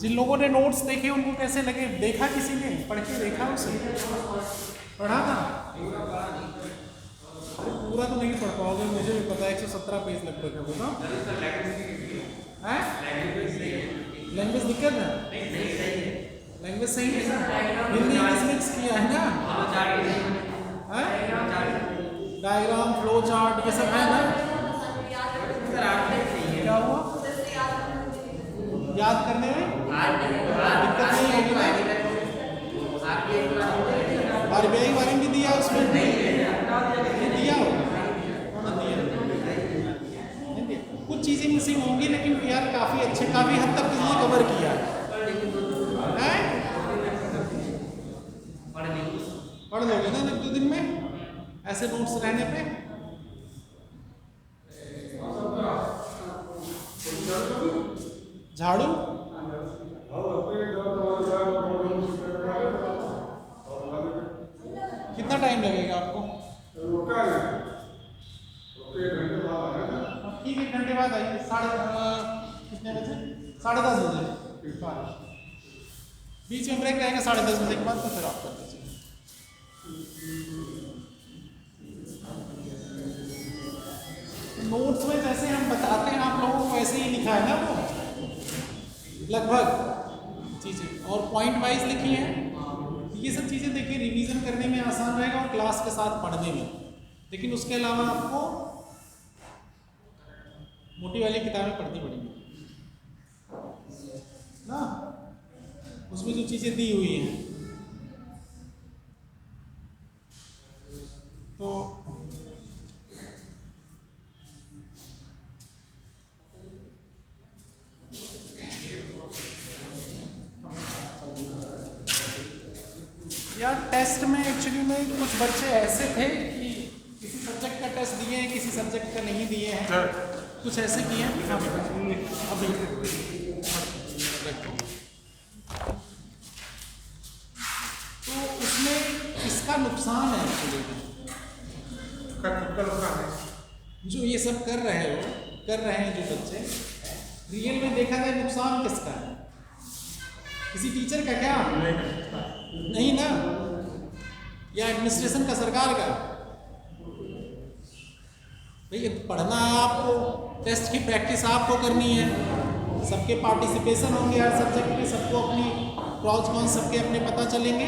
जिन लोगों ने नोट्स देखे उनको कैसे लगे? देखा किसी ने? पढ़ के देखा उसे? पढ़ा था? पूरा तो नहीं पढ़ पाओगे, मुझे भी पता है। 117 पेज लगभग है वो ना। लैंग्वेज दिक्कत है? लैंग्वेज सही है ना? हिंदी इंग्लिश मिक्स किया है ना? डायग्राम, फ्लो चार्ट, ये सब है ना? क्या हुआ? याद करने में दिक्कत नहीं होगी ना? RBI वाले भी दिया उसमें? दिया हो? कुछ चीजें मिसिंग होंगी, लेकिन यार काफी अच्छे, काफी हद तक ये कवर किया है। पढ़ लोगे ना 1-2 दिन में ऐसे नोट्स रहने पे? झाड़ू कितना टाइम लगेगा आपको? ठीक है, 1 घंटे बाद आइए। कितने बजे? 10:30 बजे। बीच में ब्रेक रहेगा 10:30 बजे के बाद, तो फिर आप कर दीजिए। नोट्स में जैसे हम बताते हैं आप लोगों को वैसे ही लिखा है ना वो लगभग चीज़ें, और पॉइंट वाइज लिखी हैं। ये सब चीज़ें देखिए रिवीजन करने में आसान रहेगा और क्लास के साथ पढ़ने में। लेकिन उसके अलावा आपको मोटी वाली किताबें पढ़नी पड़ेंगी ना, उसमें जो चीज़ें दी हुई हैं। तो यार टेस्ट में एक्चुअली में कुछ बच्चे ऐसे थे कि किसी सब्जेक्ट का टेस्ट दिए हैं, किसी सब्जेक्ट का नहीं दिए हैं, कुछ ऐसे किए हैं। अभी तो उसमें किसका नुकसान है एक्चुअली? जो ये सब कर रहे हैं जो बच्चे, रियल में देखा जाए नुकसान किसका है? किसी टीचर का क्या? नहीं ना? या एडमिनिस्ट्रेशन का, सरकार का? भैया पढ़ना है आपको, टेस्ट की प्रैक्टिस आपको करनी है, सबके पार्टिसिपेशन होंगे हर सब्जेक्ट में, सबको अपनी प्रॉज कॉन्स सबके अपने पता चलेंगे।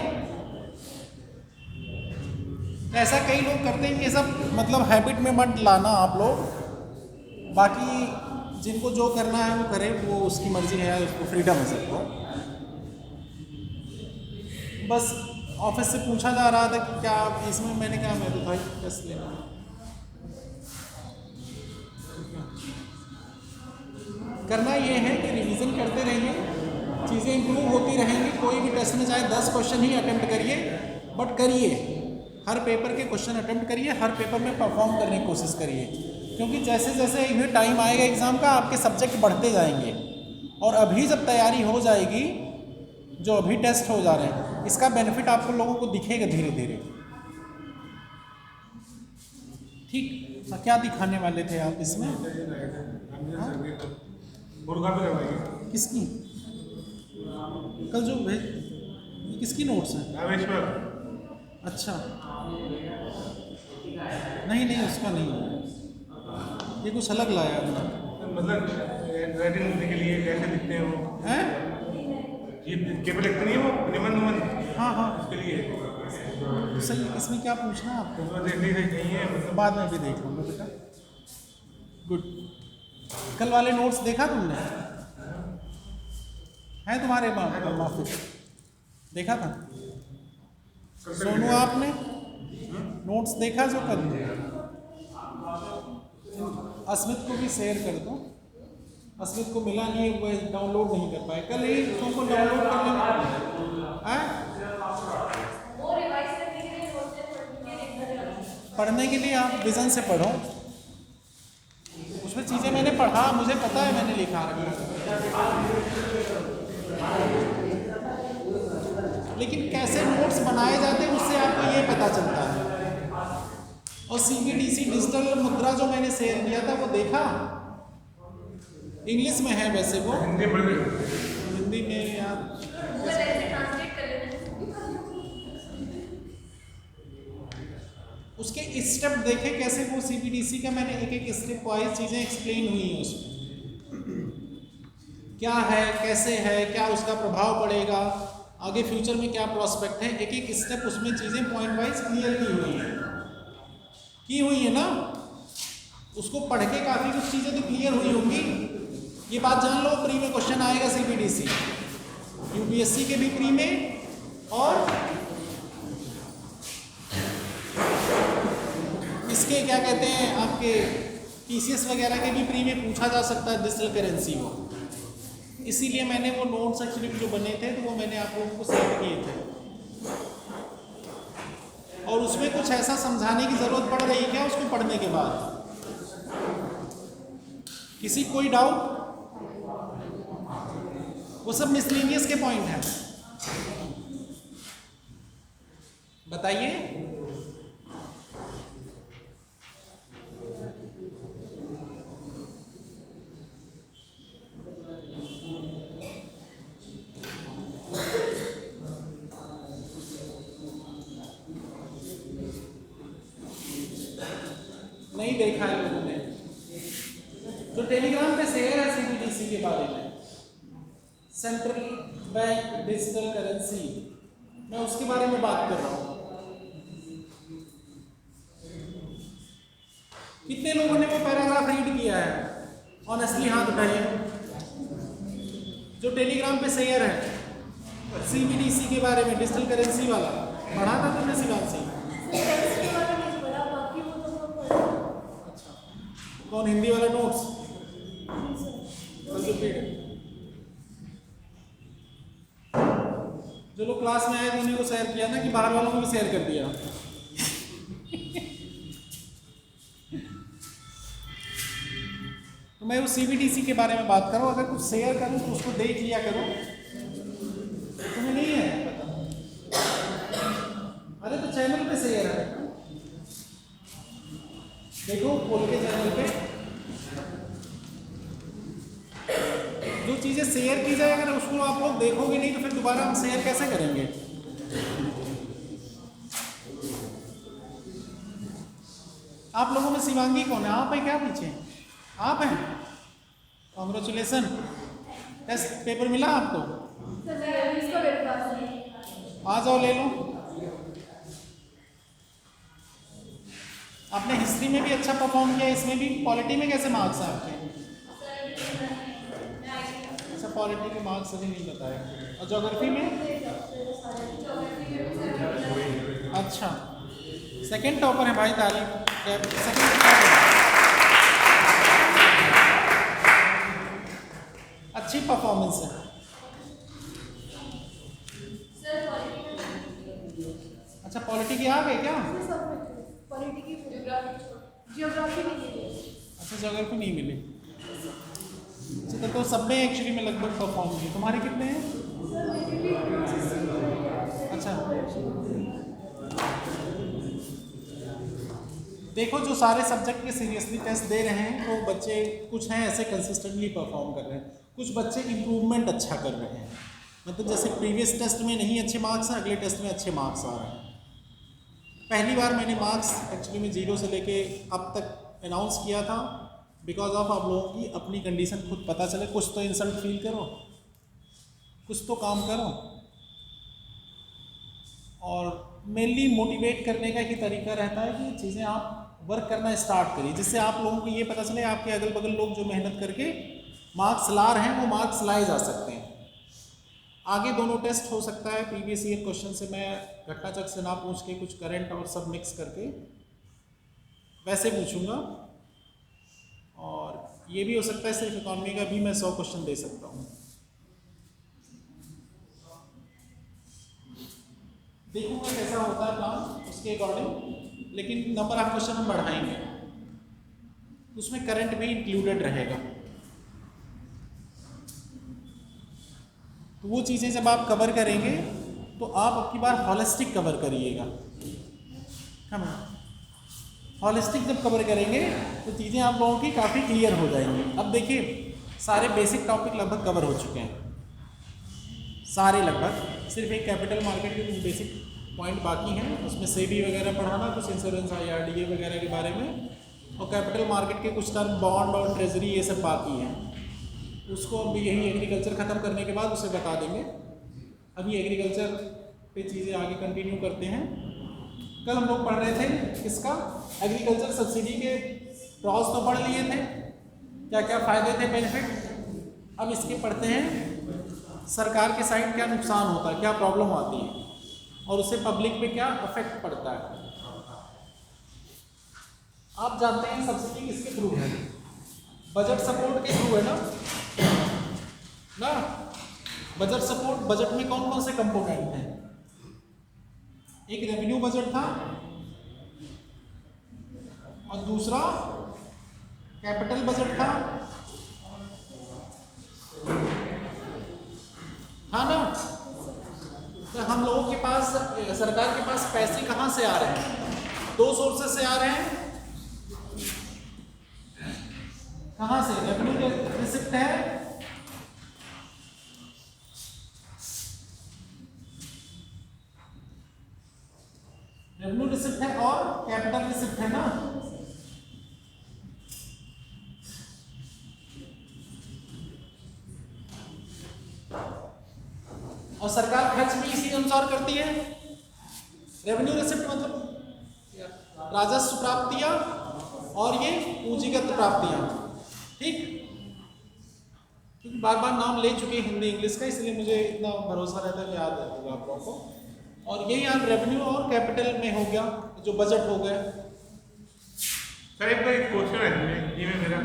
ऐसा कई लोग करते हैं, ये सब मतलब हैबिट में मत लाना आप लोग। बाकी जिनको जो करना है वो करे, वो उसकी मर्जी है, उसको फ्रीडम है सबको। बस ऑफिस से पूछा जा रहा था कि क्या इसमें, मैंने कहा मैं तो भाई टेस्ट लेना है। करना ये है कि रिवीजन करते रहिए, चीज़ें इंप्रूव होती रहेंगी। कोई भी टेस्ट में चाहे 10 क्वेश्चन ही अटेम्प्ट करिए, बट करिए, हर पेपर के क्वेश्चन अटेम्प्ट करिए, हर पेपर में परफॉर्म करने की कोशिश करिए। क्योंकि जैसे जैसे इन्हें टाइम आएगा एग्ज़ाम का, आपके सब्जेक्ट बढ़ते जाएंगे। और अभी जब तैयारी हो जाएगी, जो अभी टेस्ट हो जा रहे हैं, इसका बेनिफिट आपको लोगों को दिखेगा धीरे धीरे। ठीक, क्या दिखाने वाले थे आप इसमें? किसकी? कल जो किसकी नोट्स हैं? अच्छा, नहीं उसका नहीं है, ये कुछ अलग लाया आपने। मतलब राइटिंग लिखने के लिए कैसे लिखते हैं वो? हैं? ये केवल लिखते नहीं है वो, निबंध। हाँ उसके लिए सही। इसमें क्या पूछना है आपको? तो देखने से नहीं है, मतलब बाद में भी देख लूँगा बेटा। गुड। कल वाले नोट्स देखा तुमने? है तुम्हारे माफी? देखा था? सोनू आपने नोट्स देखा जो कल? अस्मित को भी शेयर कर दो। अस्मित को मिला नहीं, वो डाउनलोड नहीं कर पाए। कल ही तुमको डाउनलोड कर लेना है। पढ़ने के लिए आप विजन से पढ़ो, उसमें चीज़ें मैंने पढ़ा, मुझे पता है, मैंने लिखा रखा। लेकिन कैसे नोट्स बनाए जाते हैं उससे आपको ये पता चलता है। और CBDC डिजिटल मुद्रा जो मैंने शेयर किया था वो देखा? इंग्लिश में है वैसे वो, हिंदी में यार उसके स्टेप देखे कैसे वो सीबीडीसी का, मैंने एक एक स्टेप वाइज चीज़ें एक्सप्लेन हुई हैं उसमें, क्या है, कैसे है, क्या उसका प्रभाव पड़ेगा, आगे फ्यूचर में क्या प्रोस्पेक्ट है, एक एक स्टेप उसमें चीज़ें पॉइंट वाइज क्लियर की हुई है ना। उसको पढ़ के काफ़ी कुछ चीज़ें तो क्लियर हुई होंगी। ये बात जान लो, प्री में क्वेश्चन आएगा सीबीडीसी, यूपीएससी के भी प्री में, और इसके क्या कहते हैं आपके पीसीएस वगैरह के भी प्री में पूछा जा सकता है डिजिटल करेंसी को। इसीलिए मैंने वो नोट्स एक्चुअली जो बने थे तो वो मैंने आप लोगों को सेंड किए थे, और उसमें कुछ ऐसा समझाने की ज़रूरत पड़ रही है क्या उसको पढ़ने के बाद? किसी कोई डाउट? वो सब मिसलेनियस के पॉइंट हैं, बताइए। नहीं देखा है लोगों ने, जो टेलीग्राम पे शेयर है सीबीडीसी के बारे में, सेंट्रल बैंक डिजिटल करेंसी, मैं उसके बारे में बात कर रहा हूँ। कितने लोगों ने वो पैराग्राफ रीड किया है? ऑनेस्टली हाथ उठाइए। जो टेलीग्राम पे शेयर है सीबीडीसी के बारे में, डिजिटल करेंसी वाला, पढ़ा था तुमने शिवांशी? अच्छा, कौन हिंदी वाला नोट्स? जो लोग क्लास में आए थे उन्हीं को शेयर किया ना, कि बाहर वालों को भी शेयर कर दिया? तो मैं वो सीबीडीसी के बारे में बात कर रहा हूँ। अगर कुछ शेयर करूँ तो उसको देख लिया करो, तुम्हें नहीं है पता? अरे तो चैनल पे शेयर है, देखो खोल के चैनल पे जो चीज़ें शेयर की जाए, अगर उसको आप लोग देखोगे नहीं तो फिर दोबारा हम शेयर कैसे करेंगे? आप लोगों में शिवांगी कौन है? आप है क्या पीछे? आप हैं? कॉन्ग्रेचुलेसन। टेस्ट पेपर मिला आपको? आ जाओ ले लो। आपने हिस्ट्री में भी अच्छा परफॉर्म किया, इसमें भी। पॉलिटी में कैसे मार्क्स हैं आपके? अच्छा, पॉलिटी के मार्क्स अभी नहीं बताए। और ज्योग्राफी में? अच्छा, सेकंड टॉपर है भाई, तारीफ। सेकंड अच्छी परफॉर्मेंस है। अच्छा, पॉलिटी की आ गए क्या? ज्योग्राफी नहीं मिली। अच्छा, ज्योग्राफी नहीं मिली। अच्छा, तो सब में एक्चुअली में लगभग परफॉर्म किए। तुम्हारे कितने हैं? अच्छा, देखो जो सारे सब्जेक्ट के सीरियसली टेस्ट दे रहे हैं वो बच्चे कुछ हैं ऐसे कंसिस्टेंटली परफॉर्म कर रहे हैं, कुछ बच्चे इम्प्रूवमेंट अच्छा कर रहे हैं। मतलब जैसे प्रीवियस टेस्ट में नहीं अच्छे मार्क्स हैं, अगले टेस्ट में अच्छे मार्क्स आ रहे हैं। पहली बार मैंने मार्क्स एक्चुअली में 0 से लेके अब तक अनाउंस किया था, बिकॉज ऑफ आप लोगों की अपनी कंडीशन खुद पता चले। कुछ तो इंसल्ट फील करो, कुछ तो काम करो, और मेनली मोटिवेट करने का ही तरीका रहता है कि चीज़ें आप वर्क करना स्टार्ट करिए, जिससे आप लोगों को ये पता चले आपके अगल बगल लोग जो मेहनत करके मार्क्स ला रहे हैं वो मार्क्स लाए जा सकते हैं। आगे दोनों टेस्ट हो सकता है, प्रीवियस ईयर क्वेश्चन से मैं घटना चक्र से ना पूछ के कुछ करंट और सब मिक्स करके वैसे पूछूंगा, और ये भी हो सकता है सिर्फ इकोनॉमी का भी मैं 100 क्वेश्चन दे सकता हूँ। देखूंगा कैसा होता है प्लान, उसके अकॉर्डिंग, लेकिन नंबर ऑफ क्वेश्चन हम बढ़ाएंगे, उसमें करंट भी इंक्लूडेड रहेगा। तो वो चीज़ें जब आप कवर करेंगे तो आप अब की बार हॉलिस्टिक कवर करिएगा। हम हॉलिस्टिक जब कवर करेंगे तो चीज़ें आप लोगों की काफ़ी क्लियर हो जाएंगी। अब देखिए सारे बेसिक टॉपिक लगभग कवर हो चुके हैं, सारे लगभग, सिर्फ एक कैपिटल मार्केट के कुछ बेसिक पॉइंट बाकी हैं, उसमें सेबी वगैरह पढ़ाना, कुछ इंश्योरेंस IRDA वगैरह के बारे में, और कैपिटल मार्केट के कुछ टर्म बॉन्ड और ट्रेजरी ये सब बाकी हैं। उसको अभी यही एग्रीकल्चर ख़त्म करने के बाद उसे बता देंगे। अभी एग्रीकल्चर पे चीज़ें आगे कंटिन्यू करते हैं। कल हम लोग पढ़ रहे थे किसका, एग्रीकल्चर सब्सिडी के प्रॉस तो पढ़ लिए थे, क्या क्या फ़ायदे थे, बेनिफिट। अब इसके पढ़ते हैं सरकार के साइड क्या नुकसान होता है, क्या प्रॉब्लम आती है, और उससे पब्लिक पे क्या इफेक्ट पड़ता है। आप जानते हैं सब्सिडी किसके थ्रू है, बजट सपोर्ट के थ्रू है ना। बजट सपोर्ट, बजट में कौन कौन से कंपोनेंट हैं, एक रेवेन्यू बजट था और दूसरा कैपिटल बजट था ना। तो हम लोगों के पास, सरकार के पास पैसे कहाँ से आ रहे हैं, दो सोर्सेस से आ रहे हैं। कहाँ से, रेवेन्यू रिसिप्ट है और कैपिटल रिसिप्ट है ना। और सरकार खर्च भी इसी अनुसार करती है। रेवेन्यू रिसिप्ट मतलब राजस्व प्राप्तियां और ये पूंजीगत प्राप्तियां, ठीक। क्योंकि बार बार नाम ले चुके हैं हिंदी इंग्लिश का, इसलिए मुझे इतना भरोसा रहता है कि याद रहेगा आप लोगों को। और यही यहाँ रेवेन्यू और कैपिटल में हो गया, जो बजट हो गया। सर एक क्वेश्चन है ये में मेरा,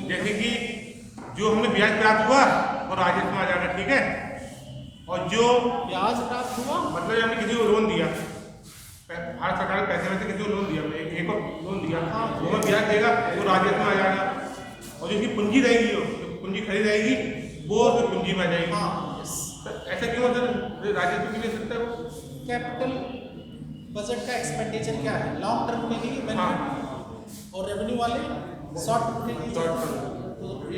जैसे कि जो हमें ब्याज प्राप्त हुआ और राजस्व में आ जाएगा, ठीक है, और जो ब्याज प्राप्त हुआ मतलब हमने किसी को लोन दिया, भारत सरकार के पैसे में से किसी को लोन दिया, एक को लोन दिया, वो हमें ब्याज देगा, वो राजस्व में आ जाएगा, और जो उसकी पूंजी रहेगी, जो पूंजी खरीद रहेगी, वो उसकी पूंजी में आ जाएगी। ऐसा क्यों सर, राजस्व क्यों ले सकता है वो? कैपिटल बजट का एक्सपेंडिचर क्या है, लॉन्ग टर्म के लिए बेनिफिट, और रेवेन्यू वाले शॉर्ट टर्म के लिए।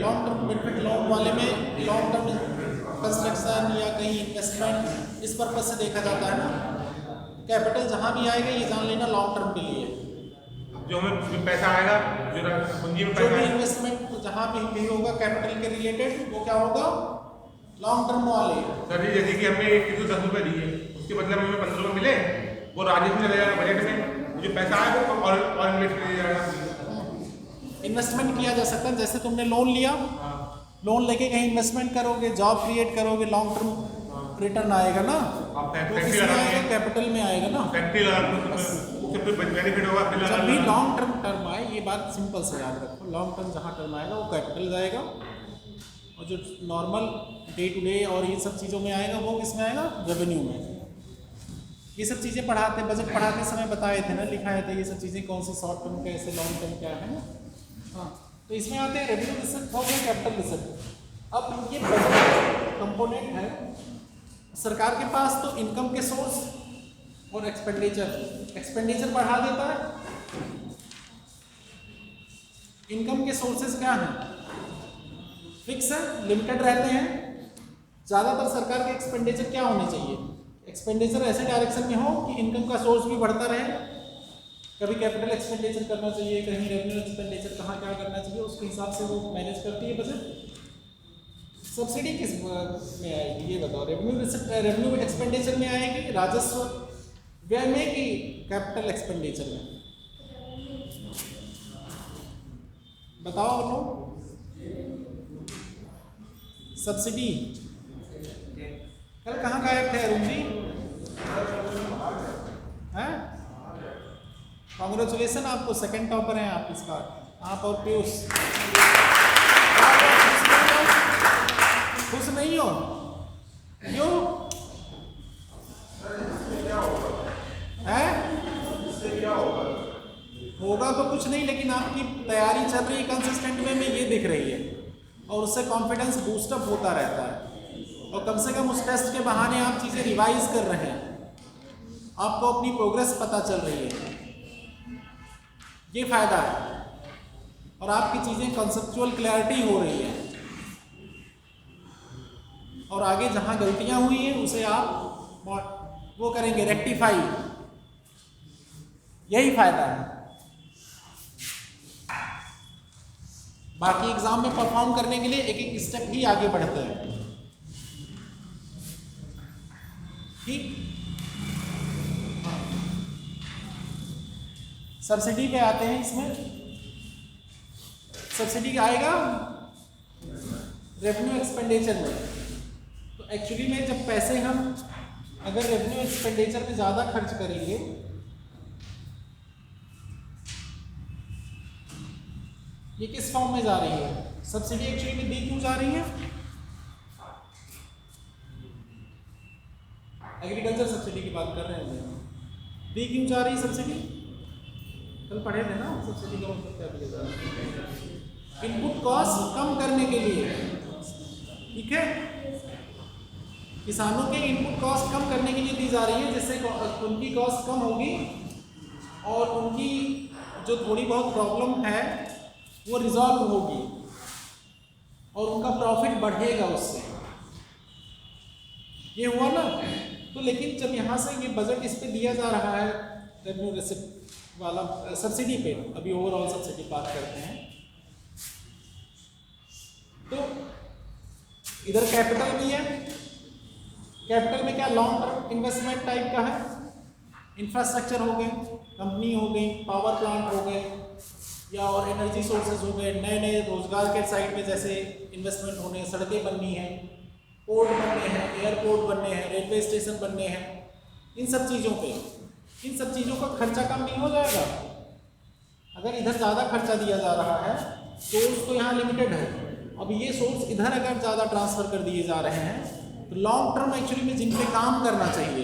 लॉन्ग टर्म बेनिफिट लोन वाले में लॉन्ग टर्म कंस्ट्रक्शन या कहीं इन्वेस्टमेंट इस पर्पज से देखा जाता है ना। कैपिटल जहाँ भी आएगा ये जान लेना लॉन्ग टर्म के लिए, जो हमें पैसा आएगा, जो पूंजी में जो भी इन्वेस्टमेंट जहाँ भी होगा कैपिटल के रिलेटेड, वो क्या होगा, लॉन्ग टर्म वाले। सर जी जैसे कि हमने किसी को 10 रुपये दिए, उसके बदले में हमें 15 रुपये मिले, वो राजस्व में चले जाएगा बजट में, जो पैसा आएगा वो और इन्वेस्ट किया जाएगा। इन्वेस्टमेंट किया जा सकता है, जैसे तुमने लोन लिया, लोन लेके कहीं इन्वेस्टमेंट करोगे, जॉब क्रिएट करोगे, लॉन्ग टर्म रिटर्न आएगा ना, तो किसमें आएगा, कैपिटल में आएगा ना। फैक्ट्री बेनिफिट होगा। जब भी लॉन्ग टर्म आए, ये बात सिंपल से याद रखो, लॉन्ग टर्म जहाँ टर्म आएगा वो कैपिटल जाएगा, और जो नॉर्मल डे टू डे और ये सब चीज़ों में आएगा वो किस में आएगा, रेवेन्यू में। ये सब चीज़ें पढ़ाते, बजट पढ़ाते समय बताए थे ना, लिखाए थे ये सब चीज़ें, कौन सी शॉर्ट टर्म कैसे, लॉन्ग टर्म क्या है ना। हाँ, तो इसमें आते हैं रेवेन्यू रिसिप्ट हो गया, कैपिटल रिसिप्ट। अब ये बजट कंपोनेंट है, सरकार के पास तो इनकम के सोर्स और एक्सपेंडिचर बढ़ा देता है। इनकम के सोर्सेज क्या हैं, फिक्स है, लिमिटेड रहते हैं। ज़्यादातर सरकार के एक्सपेंडिचर क्या होने चाहिए, एक्सपेंडिचर ऐसे डायरेक्शन में हो कि इनकम का सोर्स भी बढ़ता रहे। कभी कैपिटल एक्सपेंडिचर करना चाहिए, कहीं रेवेन्यू एक्सपेंडिचर कहाँ क्या करना चाहिए, उसके हिसाब से वो मैनेज करती है बजट। सब्सिडी किस में आएगी ये बताओ, रेवेन्यू एक्सपेंडिचर में आएगी, राजस्व व्यय में, कि कैपिटल एक्सपेंडिचर में, बताओ लोग। सब्सिडी कल कहाँ गायब थे अरुण जी, हैं? कॉन्ग्रेचुलेसन आपको, सेकंड टॉपर हैं आप इसका, आप और पीयूष। खुश नहीं हो क्यों, है? होगा तो कुछ नहीं, लेकिन आपकी तैयारी चल रही है कंसिस्टेंट वे में, ये दिख रही है, और उससे कॉन्फिडेंस बूस्टअप होता रहता है। और कम से कम उस टेस्ट के बहाने आप चीज़ें रिवाइज कर रहे हैं, आपको अपनी प्रोग्रेस पता चल रही है, ये फायदा है। और आपकी चीज़ें कॉन्सेप्चुअल क्लैरिटी हो रही है, और आगे जहाँ गलतियाँ हुई हैं उसे आप वो करेंगे, रेक्टिफाई। यही फायदा है। बाकी एग्जाम में परफॉर्म करने के लिए एक एक स्टेप ही आगे बढ़ते हैं। ठीक, सब्सिडी पे आते हैं। इसमें सब्सिडी आएगा रेवेन्यू एक्सपेंडिचर में। तो एक्चुअली में जब पैसे हम अगर रेवेन्यू एक्सपेंडिचर में ज़्यादा खर्च करेंगे, ये किस फॉर्म में जा रही है सब्सिडी? एक्चुअली में दी क्यों जा रही है? एग्रीकल्चर सब्सिडी की बात कर रहे हैं। दी क्यों जा रही है सब्सिडी? कल पढ़े थे ना सब्सिडी का मतलब क्या दिया जा रहा है? इनपुट कॉस्ट कम करने के लिए। ठीक है, किसानों के इनपुट कॉस्ट कम करने के लिए दी जा रही है, जिससे उनकी कॉस्ट कम होगी और उनकी जो थोड़ी बहुत प्रॉब्लम है वो रिजॉल्व होगी और उनका प्रॉफिट बढ़ेगा उससे। ये हुआ ना? तो लेकिन जब यहाँ से ये बजट इस पे दिया जा रहा है रेवेन्यू रिसिप्ट वाला सब्सिडी पे, अभी ओवरऑल सब्सिडी बात करते हैं, तो इधर कैपिटल भी है। कैपिटल में क्या लॉन्ग टर्म इन्वेस्टमेंट टाइप का है, इंफ्रास्ट्रक्चर हो गए, कंपनी हो गई, पावर प्लांट हो गए या और एनर्जी सोर्सेज हो गए, नए नए रोजगार के साइड में जैसे इन्वेस्टमेंट होने, सड़कें बननी है, पोर्ट बनने हैं, एयरपोर्ट बनने हैं, रेलवे स्टेशन बनने हैं, इन सब चीज़ों पे, इन सब चीज़ों का खर्चा कम नहीं हो जाएगा? अगर इधर ज़्यादा खर्चा दिया जा रहा है, सोर्स तो यहाँ लिमिटेड है, अब ये सोर्स इधर अगर ज़्यादा ट्रांसफ़र कर दिए जा रहे हैं तो लॉन्ग टर्म एक्चुअली में जिन पे काम करना चाहिए,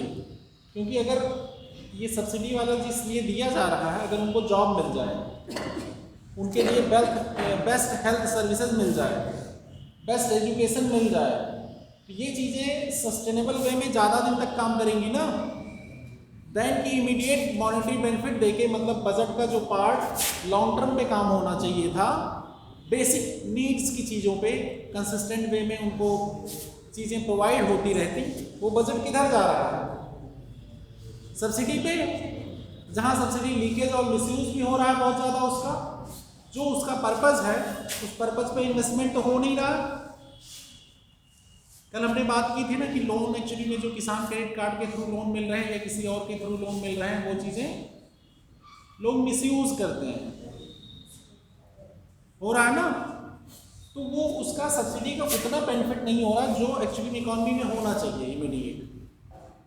क्योंकि अगर ये सब्सिडी वाला जिसलिए दिया जा रहा है, अगर उनको जॉब मिल जाए, उनके लिए बेस्ट हेल्थ सर्विसेज मिल जाए, बेस्ट एजुकेशन मिल जाए, तो ये चीज़ें सस्टेनेबल वे में ज़्यादा दिन तक काम करेंगी ना। देन की इमीडिएट मॉनेटरी बेनिफिट देके, मतलब बजट का जो पार्ट लॉन्ग टर्म पे काम होना चाहिए था, बेसिक नीड्स की चीज़ों पे कंसिस्टेंट वे में उनको चीज़ें प्रोवाइड होती रहती, वो बजट किधर जा रहा है? सब्सिडी पे, जहाँ सब्सिडी लीकेज और मिसयूज भी हो रहा है बहुत ज़्यादा। उसका जो उसका पर्पज़ है, उस पर्पज़ पे इन्वेस्टमेंट तो हो नहीं रहा। कल हमने बात की थी ना कि लोन एक्चुअली में जो किसान क्रेडिट कार्ड के थ्रू लोन मिल रहे हैं या किसी और के थ्रू लोन मिल रहे हैं, वो चीज़ें लोग मिसयूज करते हैं, हो रहा है ना? तो वो उसका सब्सिडी का उतना बेनिफिट नहीं हो रहा जो एक्चुअली में इकॉनमी में होना चाहिए इमीडिएट।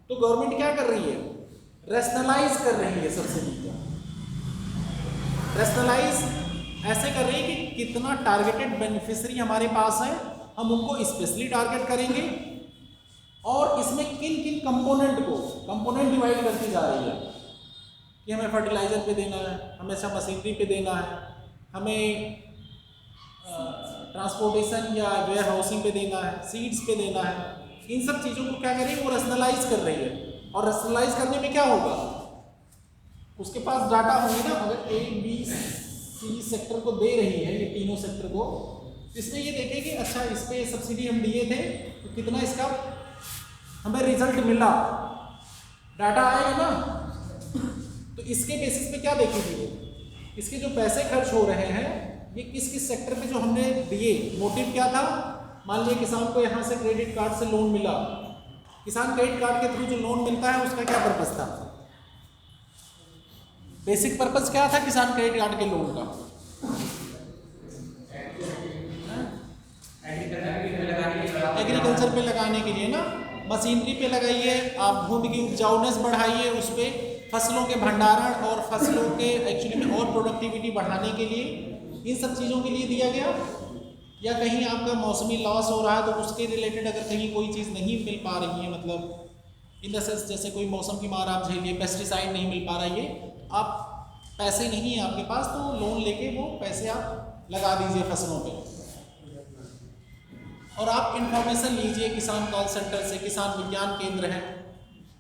तो गवर्नमेंट क्या कर रही है? रैशनलाइज कर रही है सब्सिडी को। रैशनलाइज ऐसे कर रही है कि कितना टारगेटेड बेनिफिशियरी हमारे पास है, हम उनको स्पेशली टारगेट करेंगे और इसमें किन किन कंपोनेंट डिवाइड करती जा रही है कि हमें फर्टिलाइजर पे देना है, हमें मशीनरी पे देना है, हमें ट्रांसपोर्टेशन या वेयर हाउसिंग पे देना है, सीड्स पे देना है। इन सब चीज़ों को क्या कर रही है? वो रैशनलाइज कर रही है। और रैशनलाइज करने में क्या होगा? उसके पास डाटा होंगे ना, अगर ए बी सी सेक्टर को दे रही है, ये तीनों सेक्टर को, इसमें ये देखें कि अच्छा इस पे सब्सिडी हम दिए थे तो कितना इसका हमें रिजल्ट मिला, डाटा आएगा ना। तो इसके बेसिस पे क्या देखेंगे? इसके जो पैसे खर्च हो रहे हैं ये किस किस सेक्टर पे जो हमने दिए, मोटिव क्या था? मान लीजिए किसान को यहाँ से क्रेडिट कार्ड से लोन मिला, किसान क्रेडिट कार्ड के थ्रू जो लोन मिलता है उसका क्या पर्पस था? बेसिक पर्पस क्या था किसान क्रेडिट कार्ड के लोन का? एग्रीकल्चर पे लगाने के लिए ना, मशीनरी पे लगाइए, आप भूमि की उपजाऊनेस बढ़ाइए, उस पर फसलों के भंडारण और फसलों के एक्चुअली में और प्रोडक्टिविटी बढ़ाने के लिए, इन सब चीज़ों के लिए दिया गया। या कहीं आपका मौसमी लॉस हो रहा है तो उसके रिलेटेड अगर कहीं कोई चीज़ नहीं मिल पा रही है, मतलब इन द सेंस जैसे कोई मौसम की मार आप झेलिए, पेस्टिसाइड नहीं मिल पा रही है, आप पैसे नहीं है आपके पास, तो लोन लेके वो पैसे आप लगा दीजिए फसलों पे। और आप इंफॉर्मेशन लीजिए किसान कॉल सेंटर से, किसान विज्ञान केंद्र है,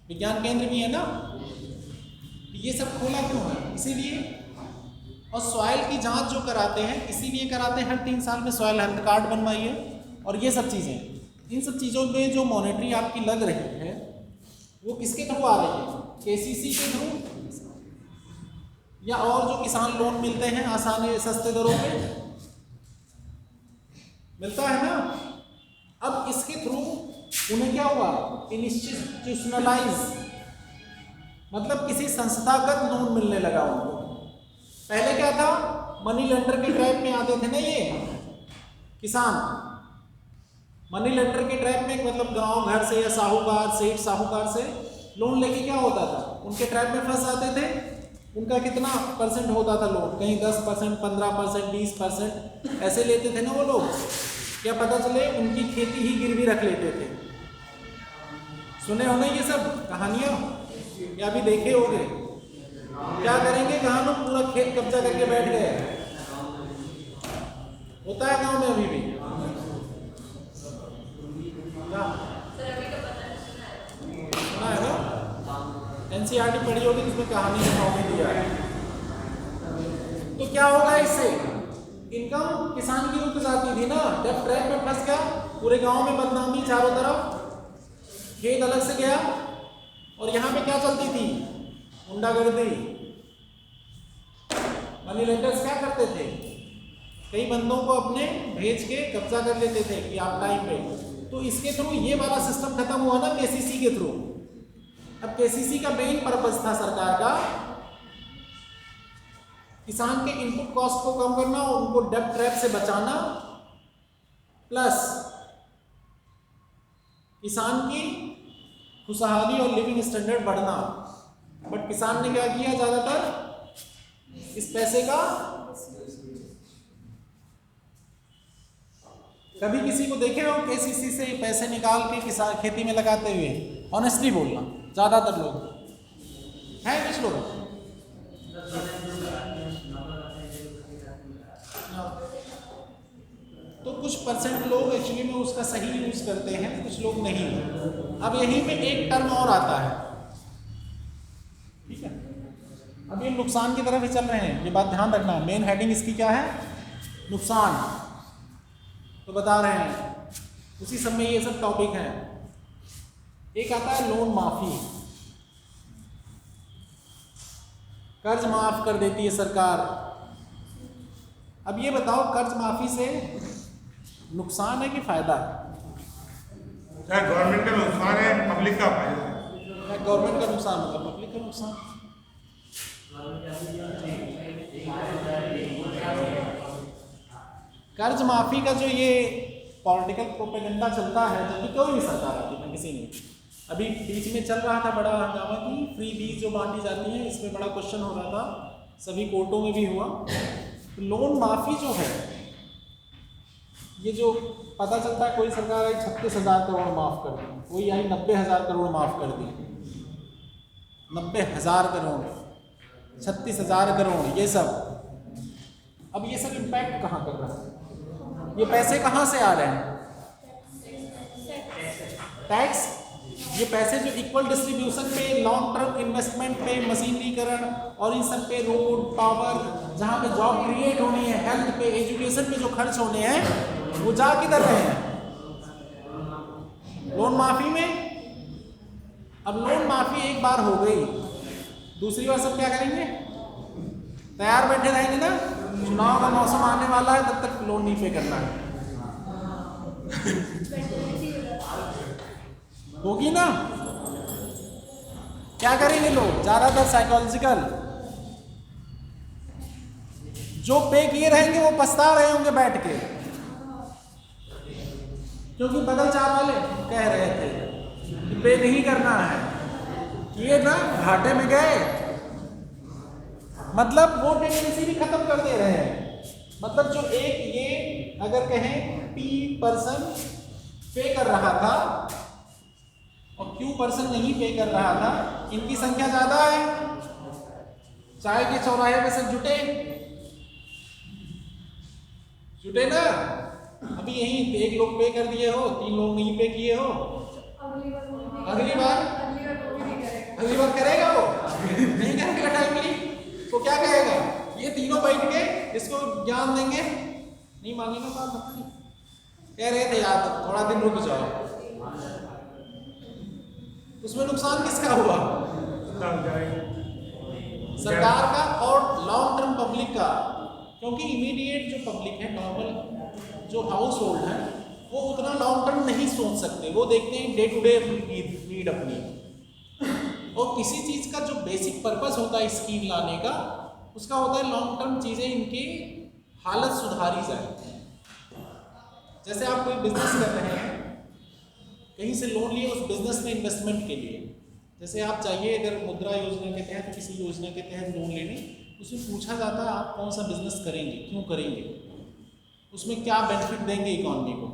विज्ञान केंद्र भी है ना, ये सब खोला क्यों है? इसीलिए। और सॉइल की जांच जो कराते हैं इसीलिए कराते हैं, हर 3 साल में सॉइल हेल्थ कार्ड बनवाइए और ये सब चीज़ें। इन सब चीज़ों में जो मॉनेटरी आपकी लग रही है वो किसके थ्रू आ रही है? केसीसी के थ्रू, या और जो किसान लोन मिलते हैं आसानी सस्ते दरों पे मिलता है ना। अब इसके थ्रू उन्हें क्या हुआ? इंस्टीट्यूशनलाइज, मतलब किसी संस्थागत लोन मिलने लगा उनको। पहले क्या था? मनी लेंडर के ट्रैप में आते थे ना ये किसान। मनी लेंडर के ट्रैप में मतलब गांव घर से या साहूकार सेठ साहूकार से लोन लेके क्या होता था? उनके ट्रैप में फंस जाते थे। उनका कितना परसेंट होता था लोन? कहीं 10%, 15%, 20% ऐसे लेते थे ना वो लोग। क्या पता चले उनकी खेती ही गिरवी रख लेते थे। सुने होंगे ये सब कहानियां या भी देखे होंगे। क्या करेंगे? कहाँ लोग पूरा खेत कब्जा करके बैठ गए। होता है गांव में अभी भी। सुना है ना? एनसीईआरटी पढ़ी होगी जिसमें कहानी में दिया है। तो क्या होगा इससे? इनकम किसान की रुक जाती थी ना, जब ट्रैप में फंस गया, पूरे गांव में बदनामी चारों तरफ, खेत अलग से गया। और यहाँ पे क्या चलती थी? गुंडागर्दी। मनी लेंडर्स क्या करते थे? कई बंदों को अपने भेज के कब्जा कर लेते थे कि आप टाइम पे। तो इसके थ्रू ये वाला सिस्टम खत्म हुआ ना केसीसी के थ्रू। अब केसीसी का मेन पर्पस था सरकार का किसान के इनपुट कॉस्ट को कम करना और उनको डेब्ट ट्रैप से बचाना, प्लस किसान की खुशहाली और लिविंग स्टैंडर्ड बढ़ना। बट किसान ने क्या किया? ज्यादातर इस पैसे का, कभी किसी को देखे हो केसीसी से पैसे निकाल के किसान खेती में लगाते हुए? ऑनेस्टली बोलना, ज्यादातर लोग हैं, कुछ लोग तो कुछ परसेंट लोग एक्चुअली में उसका सही यूज करते हैं, कुछ लोग नहीं। अब यहीं पे एक टर्म और आता है, ठीक है। अब ये नुकसान की तरफ ही चल रहे हैं, ये बात ध्यान रखना। मेन हेडिंग इसकी क्या है? नुकसान। तो बता रहे हैं उसी सब में ये सब टॉपिक हैं। एक आता है लोन माफी, कर्ज माफ कर देती है सरकार। अब ये बताओ कर्ज माफी से नुकसान है कि फायदा है? गवर्नमेंट का नुकसान है, पब्लिक का फायदा है। गवर्नमेंट का नुकसान मतलब पब्लिक का नुकसान। कर्ज माफी का जो ये पॉलिटिकल प्रोपेगेंडा चलता है, जब भी कोई भी सरकार आती है, किसी ने अभी बीच में चल रहा था बड़ा हंगामा की फ्री बीज जो बांटी जाती है, इसमें बड़ा क्वेश्चन हो रहा था, सभी कोर्टों में भी हुआ। तो लोन माफी जो है, ये जो पता चलता है कोई सरकार आई 36,000 करोड़ माफ कर दी, कोई आई 90,000 करोड़ माफ कर दी, 90,000 करोड़, 36,000 करोड़, ये सब। अब ये सब इम्पैक्ट कहाँ कर रहा है? ये पैसे कहाँ से आ रहे हैं? टैक्स। ये पैसे जो इक्वल डिस्ट्रीब्यूशन पे, लॉन्ग टर्म इन्वेस्टमेंट पे, मशीनरीकरण और इन सब पे, रोड, पावर, जहाँ पे जॉब क्रिएट होनी है, हेल्थ पे, एजुकेशन पे जो खर्च होने हैं, वो जा किधर रहे हैं? लोन माफी में। अब लोन माफी एक बार हो गई, दूसरी बार सब क्या करेंगे? तैयार बैठे रहेंगे ना, चुनाव का मौसम आने वाला है, तब तक लोन नहीं पे करना है। होगी ना? क्या करेंगे लोग? ज्यादातर साइकोलॉजिकल, जो पे किए रहेंगे वो पछता रहे होंगे बैठ के, क्योंकि बगल चार वाले कह रहे थे कि पे नहीं करना है, किए ना, घाटे में गए। मतलब वो टेंडेंसी भी खत्म कर दे रहे हैं। मतलब जो एक ये अगर कहें P% पे कर रहा था और Q% नहीं पे कर रहा था, इनकी संख्या ज्यादा है। चाय के चौराहे में सब जुटे ना। अभी यही एक लोग पे कर दिए हो, 3 लोग नहीं पे किए हो, अगली बार करेगा वो नहीं करेगा टाइमली, तो क्या कहेगा? ये तीनों बैठ के इसको ज्ञान देंगे, नहीं मानेगा बात। कह रहे थे यार थोड़ा दिन रुक जाओ, उसमें नुकसान किसका हुआ? सरकार का और लॉन्ग टर्म पब्लिक का, क्योंकि इमीडिएट जो पब्लिक है, नॉर्मल जो हाउस होल्ड है, वो उतना लॉन्ग टर्म नहीं सोच सकते, वो देखते हैं डे टू डे नीड अपनी। और किसी चीज़ का जो बेसिक पर्पस होता है स्कीम लाने का, उसका होता है लॉन्ग टर्म चीज़ें इनकी हालत सुधारी जाए। जैसे आप कोई बिजनेस कर रहे हैं, कहीं से लोन लिए उस बिजनेस में इन्वेस्टमेंट के लिए, जैसे आप चाहिए अगर मुद्रा योजना के तहत किसी योजना के तहत लोन लेने, उसमें पूछा जाता है आप कौन सा बिजनेस करेंगे, क्यों करेंगे, उसमें क्या बेनिफिट देंगे इकॉनमी को।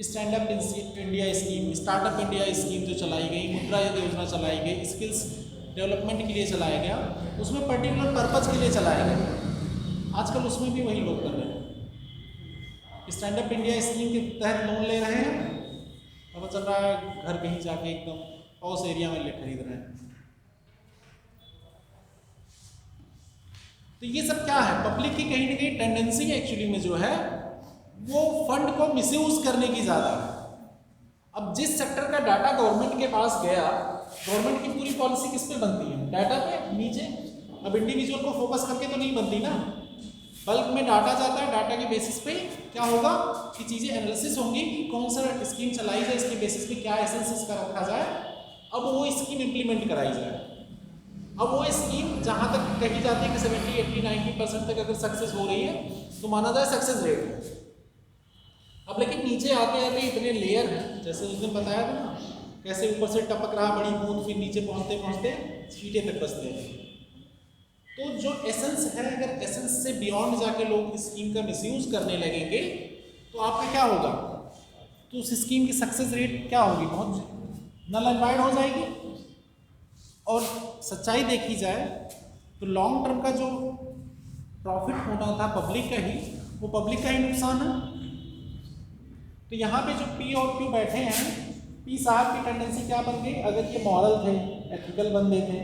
Stand up India scheme, startup India scheme जो चलाई गई, मुद्रा योजना चलाई गई, स्किल्स डेवलपमेंट के लिए चलाया गया, उसमें पर्टिकुलर पर्पज़ के लिए चलाया गया। आजकल उसमें भी वही लोग कर रहे हैं, स्टैंड अप इंडिया स्कीम के तहत लोन ले रहे हैं, पता चल रहा है घर कहीं जाके एकदम पॉस एरिया में ले खरीद रहे हैं। तो ये सब क्या है, पब्लिक की कहीं ना कहीं टेंडेंसी एक्चुअली में जो है वो फंड को मिसयूज करने की ज़्यादा है। अब जिस सेक्टर का डाटा गवर्नमेंट के पास गया, गवर्नमेंट की पूरी पॉलिसी किस पे बनती है? डाटा पे नीचे। अब इंडिविजुअल को फोकस करके तो नहीं बनती ना, बल्क में डाटा जाता है, डाटा के बेसिस पे क्या होगा कि चीज़ें एनालिसिस होंगी कि कौन सा स्कीम चलाई जाए, इसके बेसिस पे क्या एसेंस का रखा जाए, अब वो स्कीम इम्प्लीमेंट कराई जाए। अब वो स्कीम जहाँ तक कही जाती है कि 70, 80, 90% तक अगर सक्सेस हो रही है तो माना जाए सक्सेस रेट है। अब लेकिन नीचे आते आते इतने लेयर हैं, जैसे उस दिन बताया था ना, कैसे ऊपर से टपक रहा बड़ी बूंद, फिर नीचे पहुँचते पहुँचते छींटे तक बसते हैं। तो जो एसेंस है, अगर एसेंस से बियॉन्ड जाके लोग इस स्कीम का मिसयूज करने लगेंगे तो आपका क्या होगा? तो उस स्कीम की सक्सेस रेट क्या होगी? बहुत नल एंड वाइड हो जाएगी। और सच्चाई देखी जाए तो लॉन्ग टर्म का जो प्रॉफिट होना था पब्लिक का ही, वो पब्लिक का ही नुकसान है। तो यहाँ पे जो पी और क्यू बैठे हैं, पी साहब की टेंडेंसी क्या बन गई? अगर ये मॉरल थे, एथिकल बंदे थे,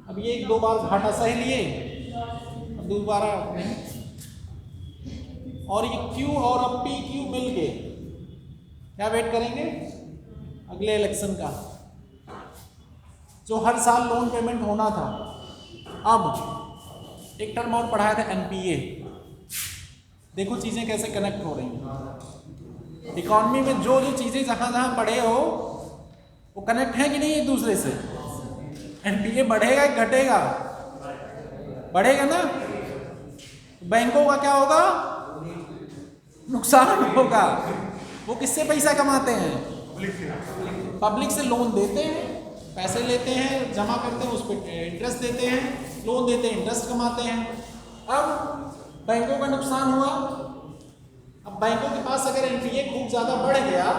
अब ये 1-2 बार घाटा सह लिए, अब दोबारा नहीं। और ये क्यू और अब पी क्यू मिल गए, क्या वेट करेंगे? अगले इलेक्शन का, जो हर साल लोन पेमेंट होना था। अब एक टर्म और पढ़ाया था एनपीए, देखो चीज़ें कैसे कनेक्ट हो रही हैं। इकॉनमी में जो जो चीज़ें जहाँ जहाँ पढ़े हो वो कनेक्ट है कि नहीं एक दूसरे से? एनपीए बढ़ेगा कि घटेगा? बढ़ेगा ना। बैंकों का क्या होगा? नुकसान होगा। वो किससे पैसा कमाते हैं? पब्लिक से लोन देते हैं, पैसे लेते हैं, जमा करते हैं, उस पर इंटरेस्ट देते हैं, लोन देते हैं, इंटरेस्ट कमाते हैं। अब बैंकों का नुकसान हुआ। अब बैंकों के पास अगर एनपीए खूब ज़्यादा बढ़ गया,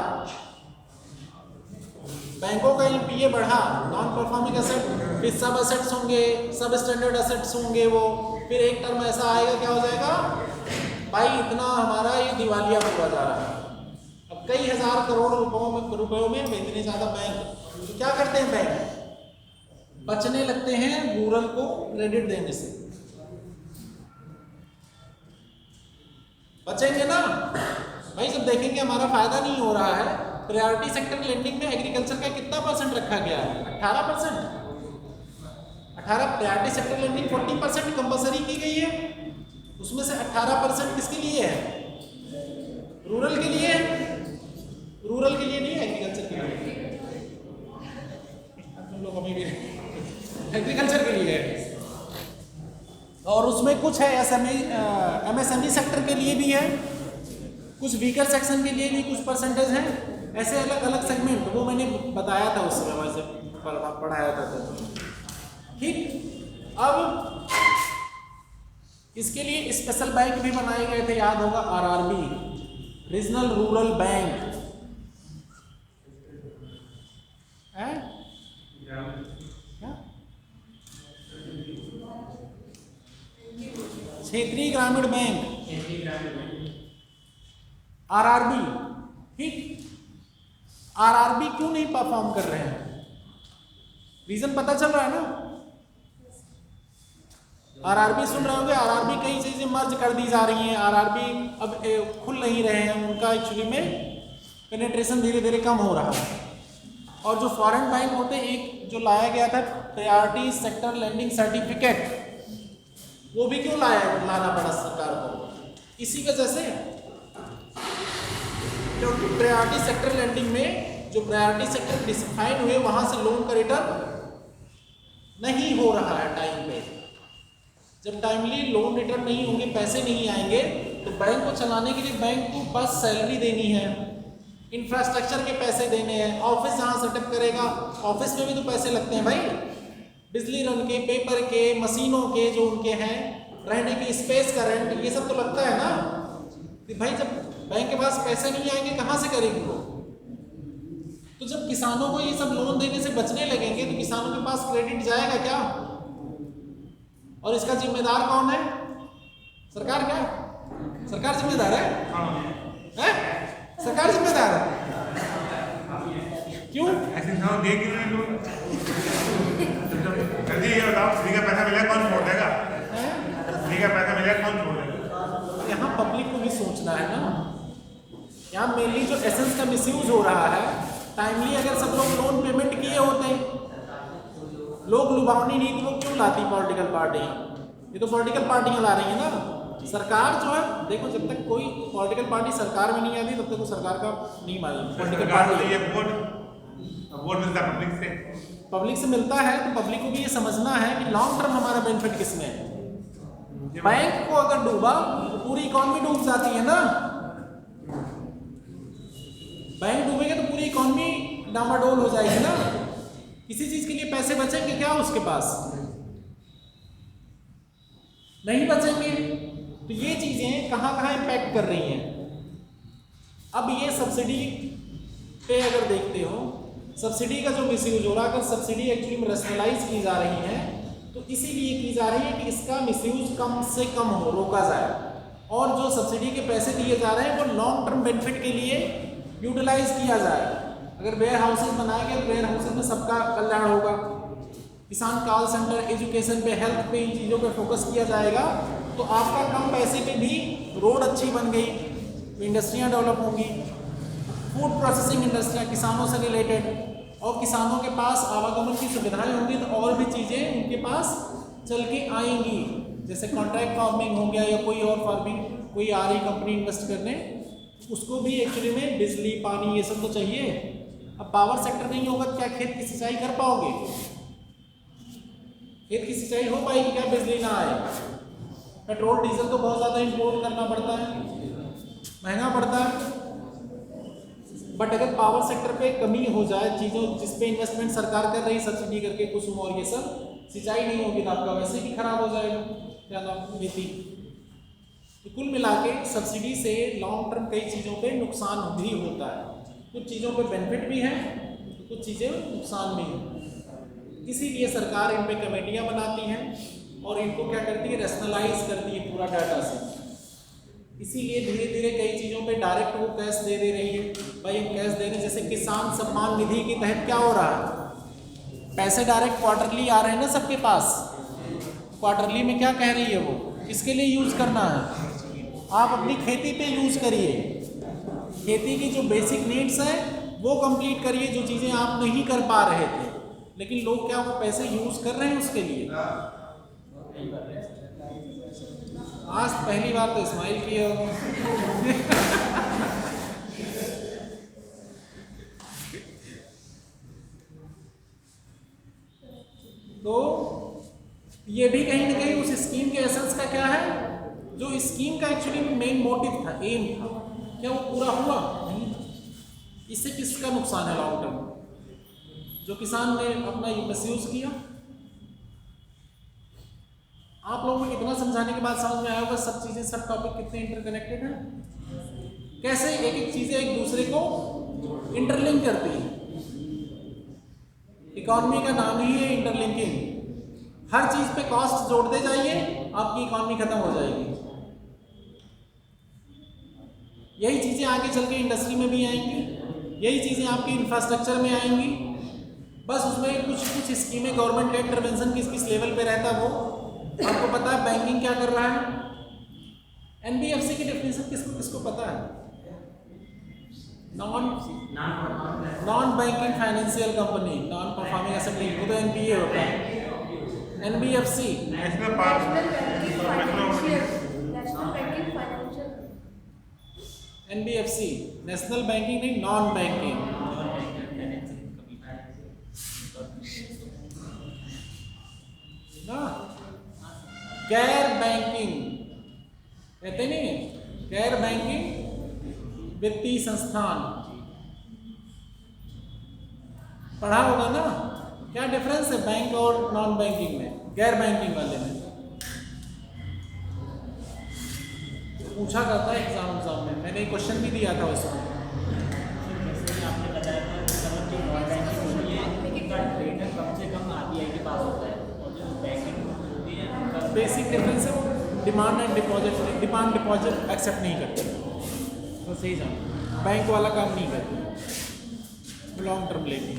बैंकों का एनपीए बढ़ा, नॉन परफॉर्मिंग एसेट, फिर सब एसेट्स होंगे, सब स्टैंडर्ड एसेट्स होंगे, वो फिर एक टर्म ऐसा आएगा, क्या हो जाएगा भाई, इतना हमारा ये दिवालिया हुआ जा रहा है। अब कई हज़ार करोड़ रुपयों में इतने ज़्यादा बैंक, तो क्या करते हैं बैंक? बचने लगते हैं रूरल को क्रेडिट देने से। बचेंगे ना भाई, जब देखेंगे हमारा फायदा नहीं हो रहा है। प्रायोरिटी सेक्टर लेंडिंग में एग्रीकल्चर का कितना परसेंट रखा गया है? 18%। 18 प्रायोरिटी सेक्टर लेंडिंग 40% कंपलसरी की गई है, उसमें से 18% किसके लिए है? रूरल के लिए। रूरल के लिए नहीं है, एग्रीकल्चर के लिए। तुम लोग हमें भी एग्रीकल्चर के लिए है। और उसमें कुछ है एमएसएमई सेक्टर के लिए भी है, कुछ वीकर सेक्शन के लिए भी कुछ परसेंटेज हैं, ऐसे अलग अलग सेगमेंट, वो मैंने बताया था उस समय से पढ़ाया था तो। ठीक, अब इसके लिए स्पेशल बैंक भी बनाए गए थे, याद होगा, आरआरबी, रीजनल रूरल बैंक है क्या? क्षेत्रीय ग्रामीण बैंक, आरआरबी। ठीक, आरआरबी क्यों नहीं परफॉर्म कर रहे हैं? रीजन पता चल रहा है ना? आरआरबी सुन रहे होंगे, आरआरबी कई चीजें मर्ज कर दी जा रही हैं, आरआरबी अब खुल नहीं रहे हैं, उनका एक्चुअली में पेनिट्रेशन धीरे धीरे कम हो रहा है। और जो फॉरेन बैंक होते हैं, एक जो लाया गया था प्रायोरिटी सेक्टर लैंडिंग सर्टिफिकेट, वो भी क्यों लाना पड़ा सरकार को? इसी वजह से, क्योंकि प्रायोरिटी सेक्टर लैंडिंग में जो प्रायोरिटी सेक्टर डिफाइन हुए वहां से लोन का रिटर्न नहीं हो रहा है टाइम पे। जब टाइमली लोन रिटर्न नहीं होंगे, पैसे नहीं आएंगे, तो बैंक को चलाने के लिए बैंक को बस सैलरी देनी है, इंफ्रास्ट्रक्चर के पैसे देने हैं, ऑफिस जहाँ सेटअप करेगा ऑफिस में भी तो पैसे लगते हैं भाई, बिजली रन के, पेपर के, मशीनों के जो उनके हैं, रहने की स्पेस का रेंट, ये सब तो लगता है ना। कि भाई जब बैंक के पास पैसे नहीं आएंगे कहाँ से करेंगे वो? तो जब किसानों को ये सब लोन देने से बचने लगेंगे तो किसानों के पास क्रेडिट जाएगा क्या? और इसका जिम्मेदार कौन है? सरकार। क्या सरकार जिम्मेदार है? हैं? सरकार जिम्मेदार है। क्यों? ऐसे इंसान दे क्यों नहीं लोन? जल्दी ये बताओ, फ्री का पैसा मिलेगा कौन छोड़ देगा? फ्री का पैसा मिलेगा कौन छोड़ देगा? यहाँ पब्लिक को भी सोचना है ना। यहाँ मेनली जो एसेंस का मिसयूज हो रहा है, टाइमली अगर सब लोग लोन पेमेंट किए होते, लोग लुभावनी नीति वो क्यों लाती पॉलिटिकल पार्टी? ये तो पॉलिटिकल पार्टियां ला रही है ना। सरकार जो है, देखो जब तक कोई पॉलिटिकल पार्टी सरकार में नहीं आती तब तक वो सरकार का नहीं मानेगी। पॉलिटिकल पार्टी ये वोट मिलता है पब्लिक से, पब्लिक से मिलता है, तो पब्लिक को भी ये समझना है कि लॉन्ग टर्म हमारा बेनिफिट किसमें है। बैंक को अगर डूबा तो पूरी इकॉनमी डूब जाती है ना। बैंक डूबेगा तो पूरी इकॉनमी डामाडोल हो जाएगी ना। किसी चीज के लिए पैसे बचेंगे क्या उसके पास? नहीं बचेंगे। तो ये चीजें कहां कहां इम्पैक्ट कर रही हैं। अब ये सब्सिडी पे अगर देखते हो, सब्सिडी का जो मिसयूज हो रहा है, अगर सब्सिडी एक्चुअली में रैशनलाइज की जा रही है तो इसीलिए की जा रही है कि इसका मिसयूज कम से कम हो, रोका जाए। और जो सब्सिडी के पैसे दिए जा रहे हैं वो लॉन्ग टर्म बेनिफिट के लिए यूटिलाइज किया जाए। अगर वेयर हाउसेज बनाए गए, वेयर हाउसेज में सबका कल्याण होगा। किसान कॉल सेंटर, एजुकेशन पे, हेल्थ पे, इन चीज़ों पे फोकस किया जाएगा तो आपका कम पैसे पे भी रोड अच्छी बन गई, इंडस्ट्रियाँ डेवलप होंगी, फूड प्रोसेसिंग इंडस्ट्रियाँ किसानों से रिलेटेड, और किसानों के पास आवागमन की सुविधाएं होंगी तो और भी चीज़ें उनके पास चल के आएंगी। जैसे कॉन्ट्रैक्ट फार्मिंग हो गया या कोई और फार्मिंग, कोई आ रही कंपनी इन्वेस्ट करने, उसको भी एक्चुअली में बिजली, पानी, ये सब तो चाहिए। अब पावर सेक्टर नहीं होगा तो क्या खेत की सिंचाई कर पाओगे? खेत की सिंचाई हो पाएगी क्या बिजली ना आए? पेट्रोल डीजल तो बहुत ज़्यादा इंपोर्ट करना पड़ता है, महंगा पड़ता है। बट अगर पावर सेक्टर पे कमी हो जाए, चीज़ों जिस पे इन्वेस्टमेंट सरकार कर रही है सब्सिडी करके, कुसुम और ये सब, सिंचाई नहीं होगी तो आपका वैसे भी खराब हो जाएगा क्या नाम नीति। तो कुल मिला के सब्सिडी से लॉन्ग टर्म कई चीज़ों पे नुकसान भी होता है। कुछ चीज़ों पे बेनिफिट भी है, कुछ चीज़ें नुकसान भी है। इसीलिए सरकार इन पे कमेटियाँ बनाती हैं और इनको क्या करती है, रैशनलाइज करती है पूरा डाटा से। इसीलिए धीरे धीरे कई चीज़ों पे डायरेक्ट वो कैश दे रही है। भाई हम कैश दे रहे हैं, जैसे किसान सम्मान निधि के तहत क्या हो रहा है, पैसे डायरेक्ट क्वार्टरली आ रहे हैं ना सबके पास। क्वार्टरली में क्या कह रही है वो, किसके लिए यूज़ करना है? आप अपनी खेती पे यूज़ करिए, खेती की जो बेसिक नीड्स हैं वो कंप्लीट करिए, जो चीज़ें आप नहीं कर पा रहे थे। लेकिन लोग क्या वो पैसे यूज़ कर रहे हैं उसके लिए? आज पहली बार तो स्माइल किया तो ये भी कहीं ना कहीं उस स्कीम के एसेंस का क्या है, जो स्कीम का एक्चुअली मेन मोटिव था, एम था, क्या वो पूरा हुआ? नहीं। इससे किसका नुकसान है लॉन्ग टर्म? जो किसान ने अपना मिसयूज किया। आप लोगों को इतना समझाने के बाद समझ में आया होगा सब चीज़ें, सब टॉपिक कितने इंटरकनेक्टेड हैं, कैसे एक एक चीज़ें एक दूसरे को इंटरलिंक करती हैं। इकॉनमी का नाम ही है इंटरलिंकिंग। हर चीज़ पे कॉस्ट जोड़ते जाइए, आपकी इकॉनमी खत्म हो जाएगी। यही चीज़ें आगे चल के इंडस्ट्री में भी आएंगी, यही चीज़ें आपके इंफ्रास्ट्रक्चर में आएंगी। बस उसमें कुछ स्कीमें गवर्नमेंट का इंटरवेंशन किस लेवल पे रहता है वो आपको पता है। बैंकिंग क्या कर रहा है, एनबीएफसी की डेफिनेशन किसको पता है? Non banking financial company, non performing asset link, वो तो एनपीए होता है। NBFC, national banking financial NBFC national banking नहीं, नॉन बैंकिंग। ना गैर बैंकिंग कहते नहीं है, गैर बैंकिंग वित्तीय संस्थान। पढ़ा होगा ना, क्या डिफरेंस है बैंक और नॉन बैंकिंग में, गैर बैंकिंग वाले में? पूछा करता है एग्जाम में, मैंने क्वेश्चन भी दिया था उसमें। जैसे आपने बताया था मतलब जो नॉन बैंकिंग होती है उनका ट्रेडर कम से कम आरबीआई के पास होता है, और जो बैंकिंग होती है उनका बेसिक डिफरेंस है, demand and deposit, demand deposit accept नहीं करते, तो सही जान, बैंक वाला काम नहीं करते, लॉन्ग टर्म लेंगे।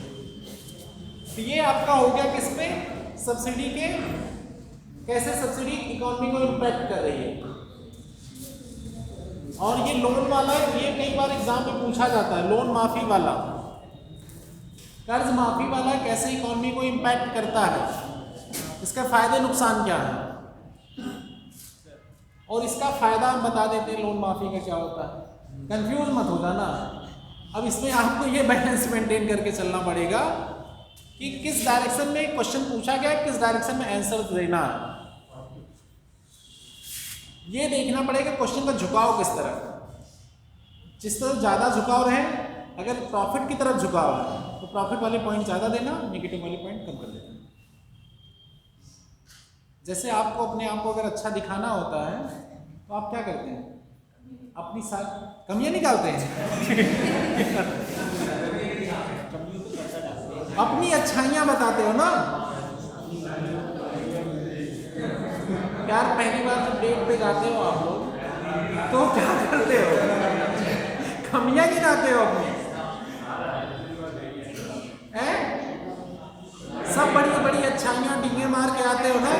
तो ये आपका हो गया किस पे, सब्सिडी के, कैसे सब्सिडी इकोनॉमी को इम्पैक्ट कर रही है। और ये लोन वाला, ये कई बार एग्जाम में पूछा जाता है, लोन माफी वाला, कर्ज माफी वाला कैसे इकोनॉमी को इम्पैक्ट करता है, इसका फायदे नुकसान क्या है, और इसका फायदा हम बता देते हैं लोन माफी का क्या होता है। कंफ्यूज मत हो जाना, अब इसमें आपको ये बैलेंस मेंटेन करके चलना पड़ेगा कि किस डायरेक्शन में क्वेश्चन पूछा गया है, किस डायरेक्शन में आंसर देना है। ये देखना पड़ेगा क्वेश्चन का झुकाव किस तरफ, जिस तरफ ज़्यादा झुकाव रहे, अगर प्रॉफिट की तरफ झुकाव है तो प्रॉफिट वाले पॉइंट ज़्यादा देना, नेगेटिव वाले पॉइंट कम कर देना। जैसे आपको अपने आप को अगर अच्छा दिखाना होता है तो आप क्या करते हैं, अपनी कमियां निकालते हैं अपनी अच्छाइयां बताते हो ना। यार पहली बार जब डेट पे जाते हो आप लोग तो क्या करते हो, कमियां गिनाते हो अपनी, हैं? सब बड़ी बड़ी अच्छाइयां डींगे मार के आते हो ना।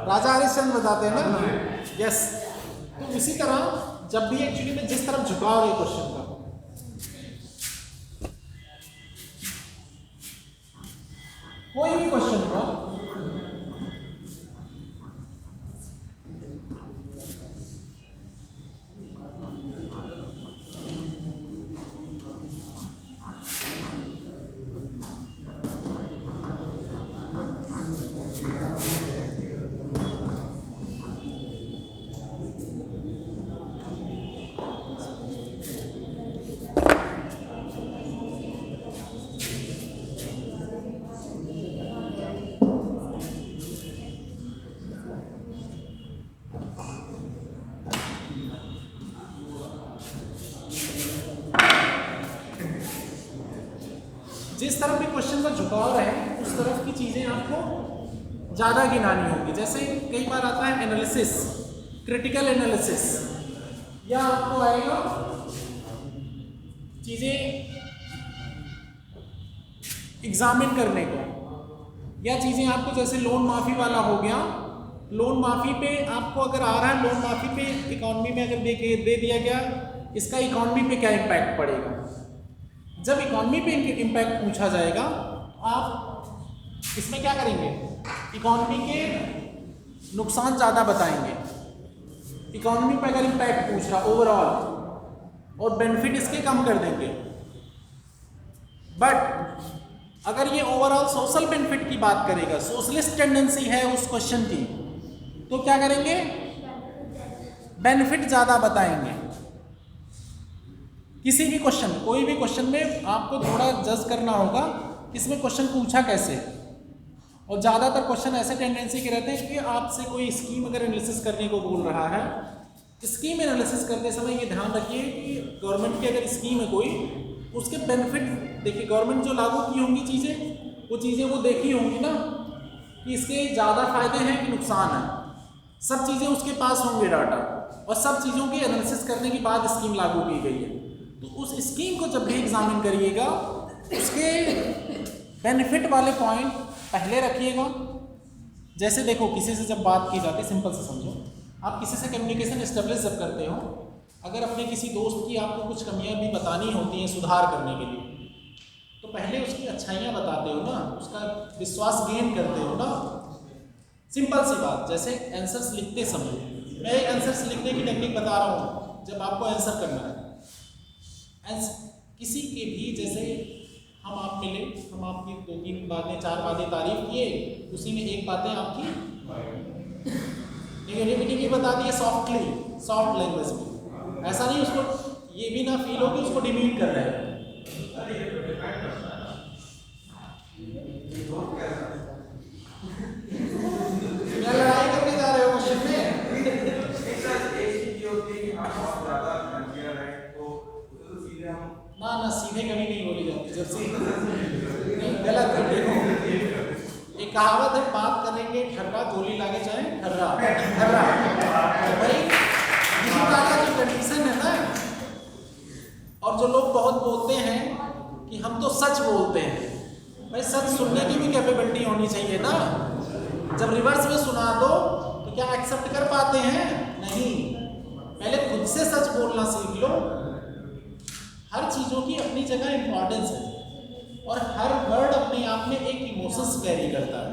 राजा हरिश्चंद्र बताते हैं ना, यस। तो इसी तरह जब भी एक्चुअली में जिस तरफ झुकाव है क्वेश्चन का, कोई भी क्वेश्चन का, जिस तरफ भी क्वेश्चन का झुकाव रहे उस तरफ की चीजें आपको ज्यादा गिनानी होगी। जैसे कई बार आता है एनालिसिस, क्रिटिकल एनालिसिस, या आपको आएगा चीजें एग्जामिन करने को, या चीजें आपको जैसे लोन माफी वाला हो गया, लोन माफी पे आपको अगर आ रहा है, लोन माफी पे इकोनॉमी में अगर दे दिया गया, इसका इकोनॉमी पे क्या इम्पैक्ट पड़ेगा। जब इकोनॉमी पे इम्पैक्ट पूछा जाएगा आप इसमें क्या करेंगे, इकोनॉमी के नुकसान ज़्यादा बताएंगे। इकोनॉमी पे अगर इम्पैक्ट पूछ रहा ओवरऑल, और बेनिफिट इसके कम कर देंगे। बट अगर ये ओवरऑल सोशल बेनिफिट की बात करेगा, सोशलिस्ट टेंडेंसी है उस क्वेश्चन की, तो क्या करेंगे, बेनिफिट ज़्यादा बताएंगे। किसी भी क्वेश्चन, कोई भी क्वेश्चन में आपको थोड़ा जज करना होगा इसमें क्वेश्चन पूछा कैसे। और ज़्यादातर क्वेश्चन ऐसे टेंडेंसी के रहते हैं कि आपसे कोई स्कीम अगर एनालिसिस करने को बोल रहा है, स्कीम एनालिसिस करते समय ये ध्यान रखिए कि गवर्नमेंट की अगर स्कीम है कोई, उसके बेनिफिट देखिए, गवर्नमेंट जो लागू की होंगी चीज़ें, वो चीज़ें वो देखी होंगी ना कि इसके ज़्यादा फायदे हैं कि नुकसान है, सब चीज़ें उसके पास होंगे डाटा, और सब चीज़ों की एनालिसिस करने के बाद स्कीम लागू की गई है। तो उस स्कीम को जब भी एग्जामिन करिएगा उसके बेनिफिट वाले पॉइंट पहले रखिएगा। जैसे देखो किसी से जब बात की जाती है, सिंपल से समझो, आप किसी से कम्युनिकेशन एस्टेब्लिश जब करते हो, अगर अपने किसी दोस्त की आपको कुछ कमियां भी बतानी होती हैं सुधार करने के लिए, तो पहले उसकी अच्छाइयाँ बताते हो ना, उसका विश्वास गेन करते हो ना। सिंपल सी बात, जैसे आंसर्स लिखते समय मैं एक आंसर्स लिखने की टेक्निक बता रहा हूँ। जब आपको आंसर करना है किसी के भी, जैसे हम आप मिले, हम आपकी 2-3 बातें 4 बातें तारीफ किए, उसी में एक बातें आपकी नेगेटिविटी भी बता दिए सॉफ्टली, सॉफ्ट लैंग्वेज में। ऐसा नहीं उसको ये भी ना फील हो कि उसको डिमीट कर रहे हैं। क्या लड़ाई करने जा रहे हो क्वेश्चन में? ना सीधे कभी नहीं बोली जाती, जब से नहीं गलत है। देखो एक कहावत है, बात करेंगे ठर्रा गोली लागे जाए ठर्रा ठर्रा। भाई इसी तरह का जो कंडीशन है ना, और जो लोग बहुत बोलते हैं कि हम तो सच बोलते हैं, भाई सच सुनने की भी कैपेबिलिटी होनी चाहिए ना। जब रिवर्स में सुना दो तो क्या एक्सेप्ट कर पाते हैं? नहीं। पहले खुद से सच बोलना सीख लो। हर चीज़ों की अपनी जगह इम्पॉर्टेंस है और हर वर्ड अपने आप में एक इमोशंस कैरी करता है,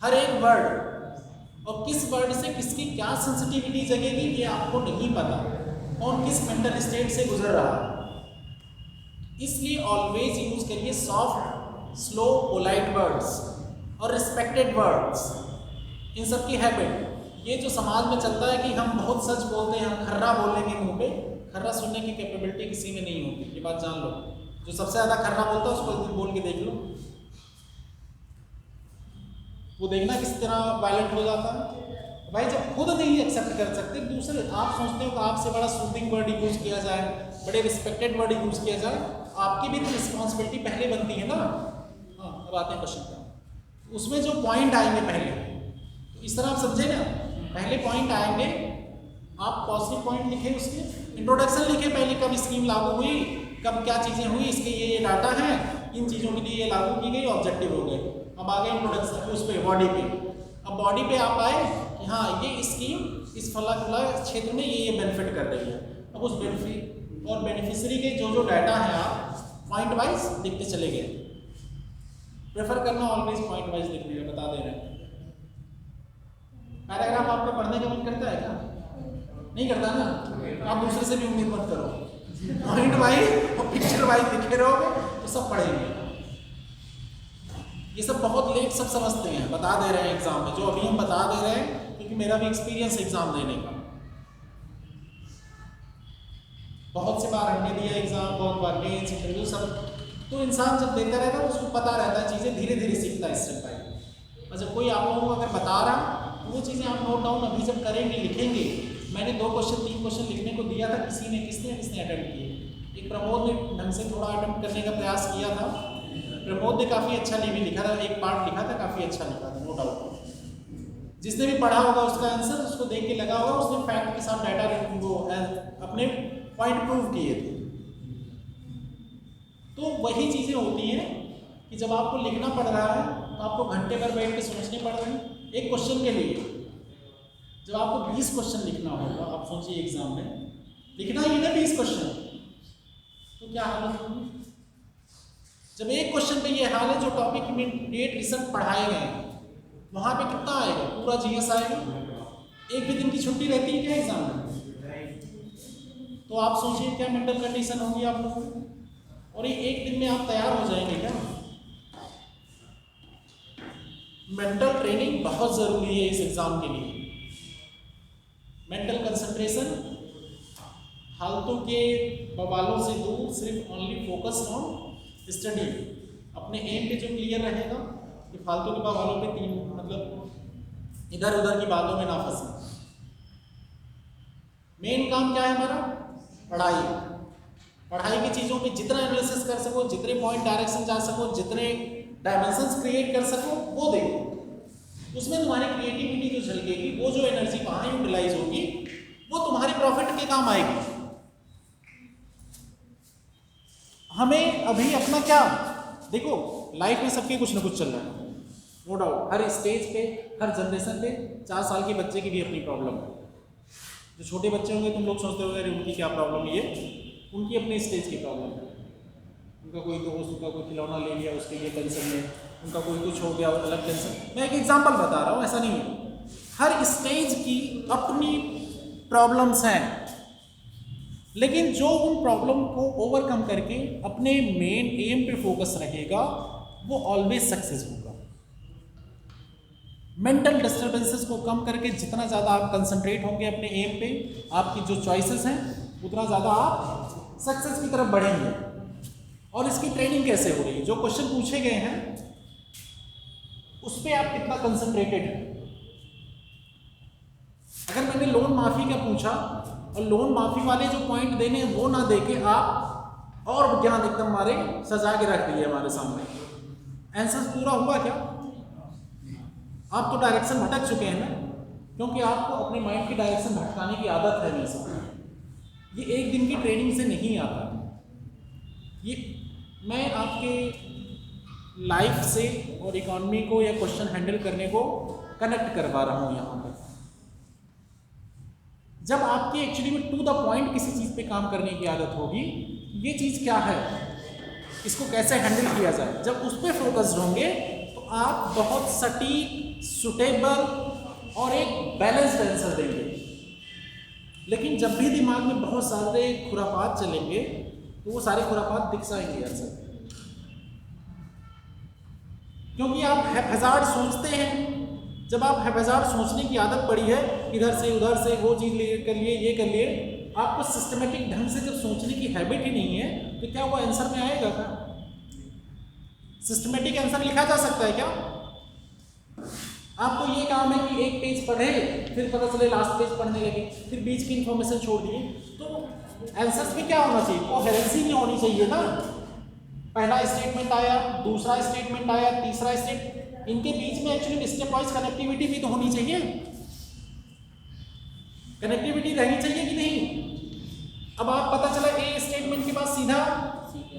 हर एक वर्ड। और किस वर्ड से किसकी क्या सेंसिटिविटी जगेगी ये आपको नहीं पता, कौन किस मेंटल स्टेट से गुजर रहा है। इसलिए ऑलवेज यूज करिए सॉफ्ट, स्लो, पोलाइट वर्ड्स और रिस्पेक्टेड वर्ड्स। इन सब की हैबिट, ये जो समाज में चलता है कि हम बहुत सच बोलते हैं, हम खर्रा बोलेंगे मुंह पे, खर्रा सुनने की कैपेबिलिटी किसी में नहीं होती, ये बात जान लो। जो सबसे ज़्यादा खर्रा बोलता है उसको एक दिन बोल के देख लो, वो देखना किस तरह वायलेंट हो जाता है। भाई जब खुद नहीं एक्सेप्ट कर सकते, दूसरे आप सोचते हो कि आपसे बड़ा सूदिंग वर्ड यूज़ किया जाए, बड़े रिस्पेक्टेड वर्ड यूज़ किया जाए, आपकी भी तो रिस्पॉन्सिबिलिटी पहले बनती है ना। हाँ, अब आते हैं क्वेश्चन पर। उसमें जो पॉइंट आएंगे पहले, तो इस तरह आप समझे ना, पहले पॉइंट आएंगे, आप पॉजिटिव पॉइंट लिखे, उसके इंट्रोडक्शन लिखे, पहले कब स्कीम लागू हुई, कब क्या चीज़ें हुई, इसके ये डाटा है, इन चीज़ों के लिए ये लागू की गई, ऑब्जेक्टिव हो गए। अब आ गए इंट्रोडक्शन उस पर, बॉडी पे। अब बॉडी पे आप आए कि हाँ ये स्कीम इस फला क्षेत्र में ये बेनिफिट कर रही है। अब उस बेनिफिट और बेनिफिशियरी के जो डाटा है आप पॉइंट वाइज लिखते चले गए। प्रेफर करना ऑलवेज पॉइंट वाइज लिखने का, बता दे रहे हैं। पैराग्राफ आपको पढ़ने का मन करता है क्या? नहीं करता ना, आप दूसरे से भी उम्मीद मत करो। पॉइंट वाइज और पिक्चर वाइज लिखे रहोगे तो सब पढ़ेंगे। ये सब बहुत लेट सब समझते हैं, बता दे रहे हैं एग्जाम में, जो अभी हम बता दे रहे हैं क्योंकि मेरा भी एक्सपीरियंस एग्जाम देने का। बहुत से बार हमने दिया एग्जाम, बहुत बार मेंस, इंटरव्यू सब, तो इंसान जब देता रहता है उसको पता रहता है, चीज़ें धीरे धीरे सीखता है स्टेप बाय स्टेप। और जब कोई आप लोगों को अगर बता रहा तो वो चीज़ें आप नोट डाउन अभी जब करेंगे, लिखेंगे। मैंने 2 क्वेश्चन 3 क्वेश्चन लिखने को दिया था, किसने अटेम्प्ट किए। एक प्रमोद ने ढंग से थोड़ा अटेम्प्ट करने का प्रयास किया था, प्रमोद ने काफ़ी अच्छा नहीं भी लिखा था, एक पार्ट लिखा था, काफ़ी अच्छा लिखा था, नो डाउट। जिसने भी पढ़ा होगा उसका आंसर उसको देख के लगा होगा, उसने फैक्ट के साथ डाटा वो अपने पॉइंट प्रूव किए थे। तो वही चीज़ें होती हैं कि जब आपको लिखना पड़ रहा है तो आपको घंटे भर बैठ के सोचने पड़ रहे हैं एक क्वेश्चन के लिए। जब आपको 20 क्वेश्चन लिखना होगा, आप सोचिए एग्जाम में लिखना ही ना 20 क्वेश्चन, तो क्या हालत होगी। जब एक क्वेश्चन पे ये हाल है, जो टॉपिक में डेट रिसर्च पढ़ाए गए हैं वहाँ पे कितना आएगा, पूरा जीएस आएगा। एक भी दिन की छुट्टी रहती है क्या एग्जाम में? तो आप सोचिए क्या मेंटल कंडीशन होगी आप लोगों की, और ये एक दिन में आप तैयार हो जाएंगे क्या? मेंटल ट्रेनिंग बहुत ज़रूरी है इस एग्ज़ाम के लिए। मेंटल कंसंट्रेशन, फालतू के बवालों से दूर, सिर्फ ओनली फोकस ऑन स्टडी। अपने एम पे जो क्लियर रहेगा कि फालतू के बवालों पे मतलब इधर उधर की बातों में ना फंसे। मेन काम क्या है हमारा? पढ़ाई। पढ़ाई की चीज़ों पे जितना एनालिसिस कर सको, जितने पॉइंट डायरेक्शन जा सको, जितने डायमेंशंस क्रिएट कर सको वो देखो। उसमें तुम्हारी क्रिएटिविटी जो झलकेगी, वो जो एनर्जी वहाँ यूटिलाइज होगी, वो तुम्हारी प्रॉफिट के काम आएगी। हमें अभी अपना क्या, देखो लाइफ में सबके कुछ ना कुछ चल रहा है, नो डाउट, हर स्टेज पे, हर जनरेशन पे 4 साल के बच्चे की भी अपनी प्रॉब्लम है। जो छोटे बच्चे होंगे तुम लोग सोचते होंगे उनकी क्या प्रॉब्लम है, ये उनकी अपनी स्टेज की प्रॉब्लम है। उनका कोई दोस्त, उनका कोई खिलौना ले लिया उसके लिए टेंशन में, उनका कोई कुछ हो गया अलग टेंशन। मैं एक एग्जांपल बता रहा हूँ, ऐसा नहीं है, हर स्टेज की अपनी प्रॉब्लम्स हैं, लेकिन जो उन प्रॉब्लम को ओवरकम करके अपने मेन एम पे फोकस रहेगा वो ऑलवेज सक्सेस होगा। मेंटल डिस्टर्बेंसेस को कम करके जितना ज़्यादा आप कंसंट्रेट होंगे अपने एम पे, आपकी जो चॉइसेस हैं, उतना ज़्यादा आप सक्सेस की तरफ बढ़ेंगे। और इसकी ट्रेनिंग कैसे हो रही है, जो क्वेश्चन पूछे गए हैं उस पर आप कितना कंसंट्रेटेड हैं। अगर मैंने लोन माफ़ी का पूछा और लोन माफ़ी वाले जो पॉइंट देने वो ना देके आप और ज्ञान एकदम हमारे सजा के रख दिए हमारे सामने, आंसर पूरा हुआ क्या? आप तो डायरेक्शन भटक चुके हैं ना, क्योंकि आपको अपने माइंड की डायरेक्शन भटकाने की आदत है हमेशा। ये एक दिन की ट्रेनिंग से नहीं आता। ये मैं आपके लाइफ से और इकोनॉमी को या क्वेश्चन हैंडल करने को कनेक्ट करवा रहा हूँ यहाँ पर। जब आपकी एक्चुअली में टू द पॉइंट किसी चीज़ पे काम करने की आदत होगी, ये चीज़ क्या है, इसको कैसे हैंडल किया जाए, जब उस पर फोकस्ड होंगे तो आप बहुत सटीक, सुटेबल और एक बैलेंस्ड आंसर देंगे। लेकिन जब भी दिमाग में बहुत सारे खुरापात चलेंगे तो वो सारे खुरापात दिख जाएंगे आंसर, क्योंकि आप हैज़ार्ड सोचते हैं। जब आप हैज़ार्ड सोचने की आदत पड़ी है, इधर से उधर से वो चीज़ कर लिए, ये कर लिए, आपको सिस्टमेटिक ढंग से जब सोचने की हैबिट ही नहीं है तो क्या वो आंसर में आएगा? क्या सिस्टमेटिक आंसर लिखा जा सकता है क्या? आपको ये काम है कि एक पेज पढ़े, फिर पता चले लास्ट पेज पढ़ने लगे, फिर बीच की इंफॉर्मेशन छोड़ दिए, तो आंसर्स में क्या होना चाहिए? कोहेरेंसी नहीं होनी चाहिए ना। पहला स्टेटमेंट आया, दूसरा स्टेटमेंट आया, तीसरा स्टेटमेंट, इनके बीच में एक्चुअली स्टेप वाइज कनेक्टिविटी भी तो होनी चाहिए। कनेक्टिविटी रहनी चाहिए कि नहीं? अब आप पता चला ए स्टेटमेंट के बाद सीधा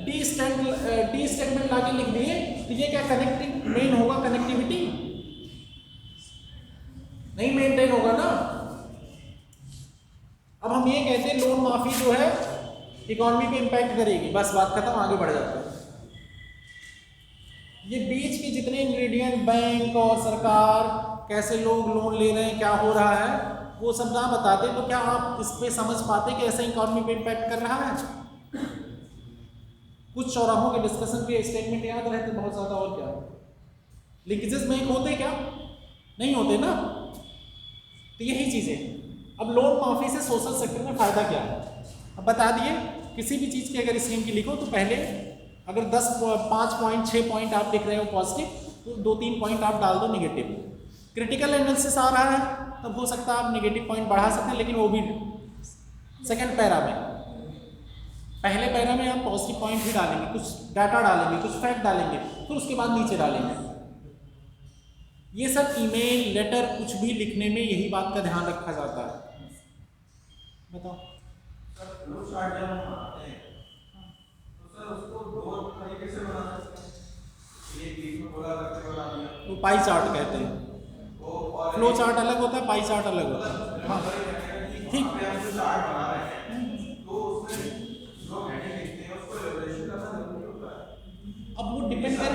डी स्टेटमेंट लाके लिख दिए, तो ये क्या कनेक्टिंग मेन होगा? कनेक्टिविटी नहीं मेंटेन होगा ना। अब हम ये कहते हैं लोन माफी जो है इकोनॉमी पे इम्पैक्ट करेगी, बस बात खत्म, आगे बढ़ जाते हैं। ये बीच के जितने इंग्रेडिएंट, बैंक और सरकार, कैसे लोग लोन ले रहे हैं, क्या हो रहा है, वो सब ना बताते तो क्या आप इस पे समझ पाते कि ऐसे इकोनॉमी पे इम्पैक्ट कर रहा है? कुछ चौराहों के डिस्कशन के स्टेटमेंट याद रहते बहुत ज़्यादा, और क्या लिंकेजेस में होते क्या नहीं होते ना। तो यही चीज़ें। अब लोन माफी से सोशल सेक्टर में फ़ायदा क्या है, अब बता दिए। किसी भी चीज़ की अगर स्कीम की लिखो तो पहले अगर 5 पॉइंट 6 पॉइंट आप लिख रहे हो पॉजिटिव, तो 2-3 पॉइंट आप डाल दो नेगेटिव। क्रिटिकल एनालिसिस आ रहा है तब हो सकता है आप नेगेटिव पॉइंट बढ़ा सकते हैं, लेकिन वो भी सेकेंड पैरा में। पहले पैरा में आप पॉजिटिव पॉइंट ही डालेंगे, कुछ डाटा डालेंगे, कुछ फैक्ट डालेंगे, फिर उसके बाद नीचे डालेंगे। ये सब ईमेल, लेटर, कुछ भी लिखने में यही बात का ध्यान रखा जाता है। बताओ वो पाई चार्ट कहते हैं। फ्लो चार्ट अलग होता है, पाई चार्ट अलग होता है। हाँ ठीक। अब वो डिपेंड करे,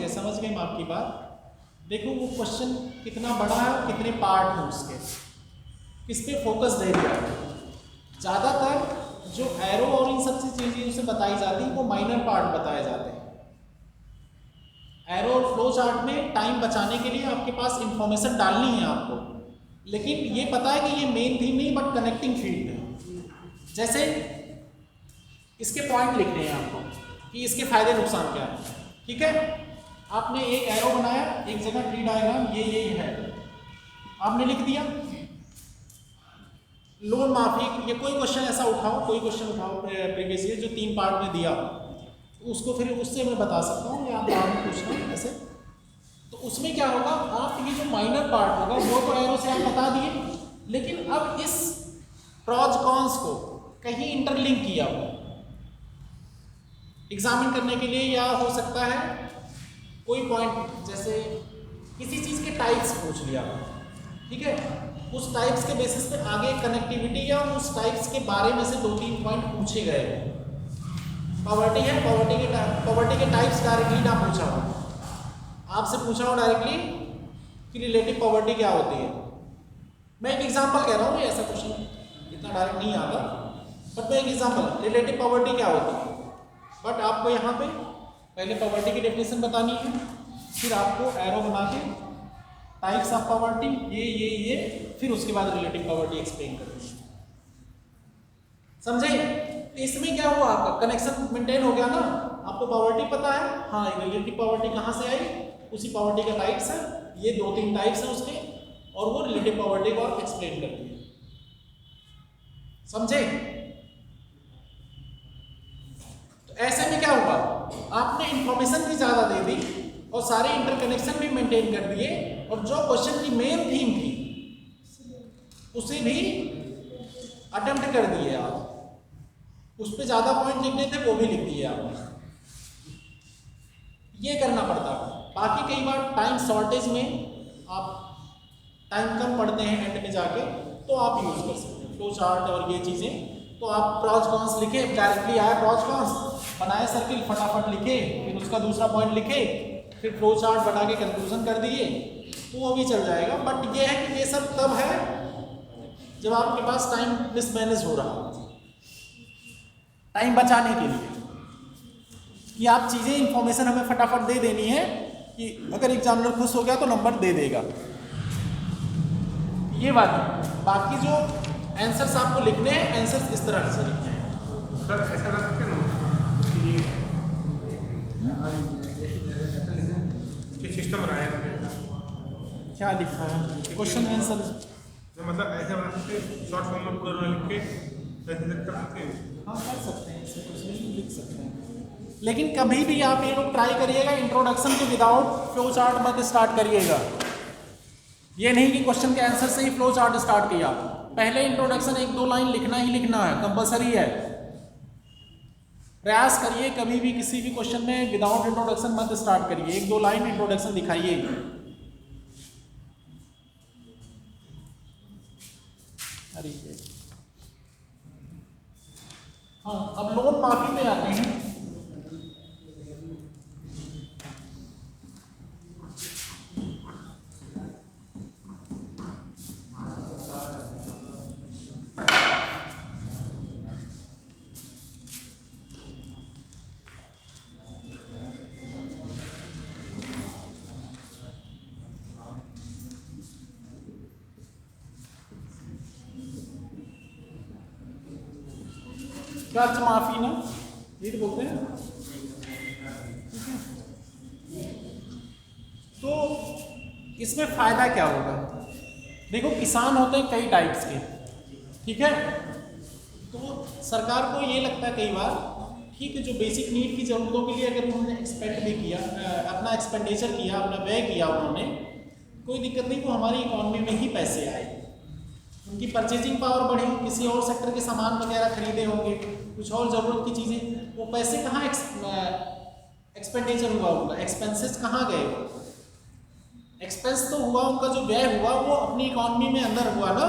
समझ गए मैं आपकी बात। देखो वो क्वेश्चन कितना बड़ा है, कितने पार्ट हैं उसके, किस पे फोकस दे दिया है। ज़्यादातर जो एरो और इन सब चीज़ें उसे बताई जाती हैं वो माइनर पार्ट बताए जाते हैं। एरो और फ्लो चार्ट में टाइम बचाने के लिए आपके पास इंफॉर्मेशन डालनी है आपको, लेकिन ये पता है कि ये मेन थीम नहीं बट कनेक्टिंग फील्ड है। जैसे इसके पॉइंट लिखने हैं आपको कि इसके फायदे नुकसान क्या है, ठीक है। आपने एक एरो बनाया, एक जगह ट्री डायग्राम, ये है, आपने लिख दिया। लोन माफी, ये कोई क्वेश्चन ऐसा उठाओ, कोई क्वेश्चन उठाओ प्रीवियस ईयर जो 3 पार्ट में दिया, तो उसको फिर उससे मैं बता सकता हूँ या आप बाद में पूछना ऐसे। तो तो उसमें क्या होगा, आप ये जो माइनर पार्ट होगा वो तो एरो से आप बता दिए, लेकिन अब इस प्रॉज कॉन्स को कहीं इंटरलिंक किया हो एग्जामिन करने के लिए, या हो सकता है कोई पॉइंट जैसे किसी चीज के टाइप्स पूछ लिया, ठीक है, उस टाइप्स के बेसिस पे आगे कनेक्टिविटी या उस टाइप्स के बारे में से 2-3 पॉइंट पूछे गए। पॉवर्टी है, पॉवर्टी के टाइप्स डायरेक्टली ना पूछा हो, आपसे पूछा हो डायरेक्टली कि रिलेटिव पॉवर्टी क्या होती है। मैं एक एग्जांपल कह रहा हूँ, ऐसा क्वेश्चन इतना डायरेक्ट नहीं आता, बट मैं एक एग्जांपल, रिलेटिव पॉवर्टी क्या होती है, बट आपको यहाँ पे पहले पॉवर्टी की डेफिनेशन बतानी है, फिर आपको एरो बना के टाइप्स ऑफ पॉवर्टी ये फिर उसके बाद रिलेटिव पॉवर्टी एक्सप्लेन करनी है। समझे? इसमें क्या हुआ, आपका कनेक्शन मेंटेन हो गया ना, आपको पॉवर्टी पता है, हाँ रिलेटिव पॉवर्टी कहाँ से आई, उसी पॉवर्टी का टाइप्स है, ये 2-3 टाइप्स है उसके, और वो रिलेटिव पॉवर्टी को आप एक्सप्लेन कर दिए। समझे? तो ऐसे में क्या हुआ, आपने इंफॉर्मेशन भी ज्यादा दे दी और सारे इंटरकनेक्शन भी मेंटेन कर दिए, और जो क्वेश्चन की मेन थीम थी उसे भी अटेम्प्ट कर दिए आप, उस पर ज्यादा पॉइंट लिखने थे वो भी लिख दिए आपने। ये करना पड़ता है। बाकी कई बार टाइम शॉर्टेज में आप टाइम कम पढ़ते हैं एंड में जाके, तो आप यूज कर सकते हैं फ्लो चार्ट और ये चीजें। तो आप प्रॉज कॉन्स लिखे, डायरेक्टली आया प्रॉज कॉन्स, बनाए सर्किल, फटाफट लिखे, फिर उसका दूसरा पॉइंट लिखे, फिर फ्लो चार्ट बना के कंक्लूजन कर दिए, तो वो भी चल जाएगा। बट ये है कि ये सब तब है जब आपके पास टाइम मिसमैनेज हो रहा है, टाइम बचाने के लिए, कि आप चीज़ें इंफॉर्मेशन हमें फटाफट दे देनी है कि अगर एग्जामिनर खुश हो गया तो नंबर दे देगा, ये बात है। बाकी जो आंसर्स आपको लिखने हैं, आंसर्स इस तरह से लिखने हैं। सर ऐसा कर सकते हैं कि सिस्टम बनाया है, क्या लिखा है क्वेश्चन आंसर, मतलब ऐसे बना सकते हैं, शॉर्ट फॉर्म में पूरा लिख के ऐसे कर सकते हैं। हाँ कर सकते हैं, ऐसे कुछ नहीं लिख सकते हैं, लेकिन कभी भी आप ये लोग ट्राई करिएगा इंट्रोडक्शन के विदाउट फ्लो चार्ट मत स्टार्ट करिएगा। ये नहीं कि क्वेश्चन के आंसर से ही फ्लो चार्ट स्टार्ट किया, पहले इंट्रोडक्शन 1-2 लाइन लिखना ही लिखना है, कंपलसरी है। प्रयास करिए कभी भी किसी भी क्वेश्चन में विदाउट इंट्रोडक्शन मत स्टार्ट करिए, 1-2 लाइन इंट्रोडक्शन दिखाइए। अरे हाँ, अब लोन माफी में आते हैं। कर्ज माफी ना, ये तो बोलते हैं। तो इसमें फायदा क्या होगा, देखो किसान होते हैं कई टाइप्स के, ठीक है, तो सरकार को ये लगता है कई बार, ठीक है, जो बेसिक नीड की जरूरतों के लिए अगर उन्होंने एक्सपेंड भी किया, अपना एक्सपेंडिचर किया, अपना व्यय किया उन्होंने, कोई दिक्कत नहीं, वो हमारी इकोनॉमी में ही पैसे आए, उनकी परचेजिंग पावर बढ़ी, किसी और सेक्टर के सामान वगैरह खरीदे होंगे, कुछ और ज़रूरत की चीज़ें, वो पैसे कहाँ एक्सपेंडिचर हुआ, उनका एक्सपेंसेस कहाँ गए, एक्सपेंस तो हुआ उनका, जो व्यय हुआ वो अपनी इकोनॉमी में अंदर हुआ ना,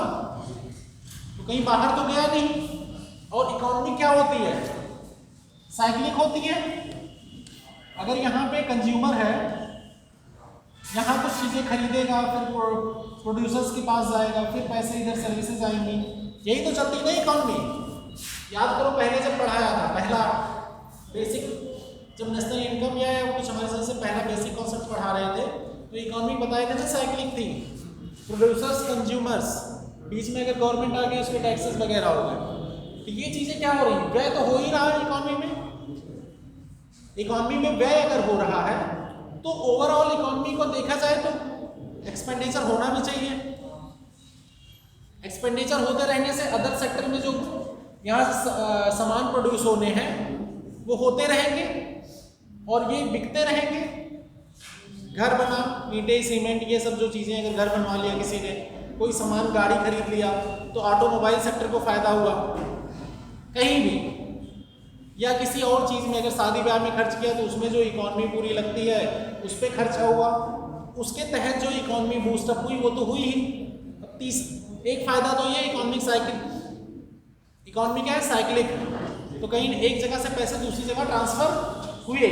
तो कहीं बाहर तो गया नहीं। और इकोनॉमी क्या होती है, साइक्लिक होती है। अगर यहाँ पे कंज्यूमर है, यहाँ कुछ चीज़ें खरीदेगा, फिर प्रोड्यूसर्स के पास जाएगा, फिर पैसे इधर सर्विसेज आएंगी, यही तो चलती नहीं इकोनॉमी। याद करो पहले जब पढ़ाया था, पहला बेसिक जब नेशनल इनकम या कुछ हमारे साथ से पहला बेसिक कॉन्सेप्ट पढ़ा रहे थे, तो इकोनॉमी बताए थे ना साइक्लिक थी, प्रोड्यूसर्स कंज्यूमर्स, बीच में अगर गवर्नमेंट आ गई उसके टैक्सेस वगैरह हो गए, तो ये चीज़ें क्या हो रही हैं, व्यय तो हो ही रहा है इकोनॉमी में। इकोनॉमी में व्यय अगर हो रहा है तो ओवरऑल इकोनॉमी को देखा जाए तो एक्सपेंडिचर होना भी चाहिए। एक्सपेंडिचर होते रहने से अदर सेक्टर में जो यहाँ सामान प्रोड्यूस होने हैं वो होते रहेंगे और ये बिकते रहेंगे, घर बना, ईंटें सीमेंट ये सब जो चीज़ें, अगर घर बनवा लिया किसी ने, कोई सामान गाड़ी खरीद लिया, तो ऑटोमोबाइल सेक्टर को फ़ायदा हुआ कहीं भी, या किसी और चीज़ में अगर शादी ब्याह में खर्च किया तो उसमें जो इकॉनमी पूरी लगती है उस पर खर्चा हुआ, उसके तहत जो इकॉनमी बूस्टअप हुई वो तो हुई ही। अब एक फ़ायदा तो ये इकॉनमिक साइकिल, इकॉनमी क्या है, साइक्लिक, तो कहीं एक जगह से पैसे दूसरी जगह ट्रांसफ़र हुए,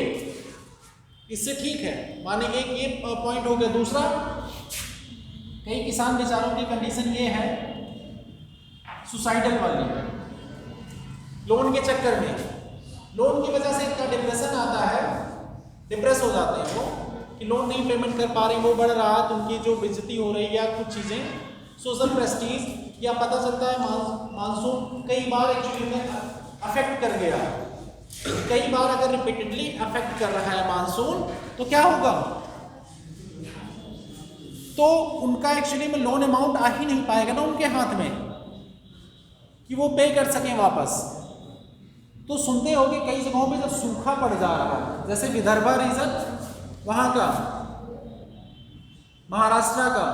इससे ठीक है, माने एक ये पॉइंट हो गया। दूसरा, कई किसान बेचारों की कंडीशन ये है सुसाइडल वाली, लोन के चक्कर में, लोन की वजह से इतना डिप्रेशन आता है, डिप्रेस हो जाते हैं वो कि लोन नहीं पेमेंट कर पा रहे, वो बढ़ रहा है तो उनकी जो बेइज्जती हो रही है या कुछ चीज़ें, सोशल प्रेस्टीज, या पता चलता है मानसून कई बार एक्चुअली में अफेक्ट कर गया, कई बार अगर रिपीटेडली अफेक्ट कर रहा है मानसून तो क्या होगा, तो उनका एक्चुअली में लोन अमाउंट आ ही नहीं पाएगा ना उनके हाथ में कि वो पे कर सकें वापस। तो सुनते होंगे कई जगहों पे जब सूखा पड़ जा रहा है, जैसे विदर्भा रीजन वहाँ का, महाराष्ट्र का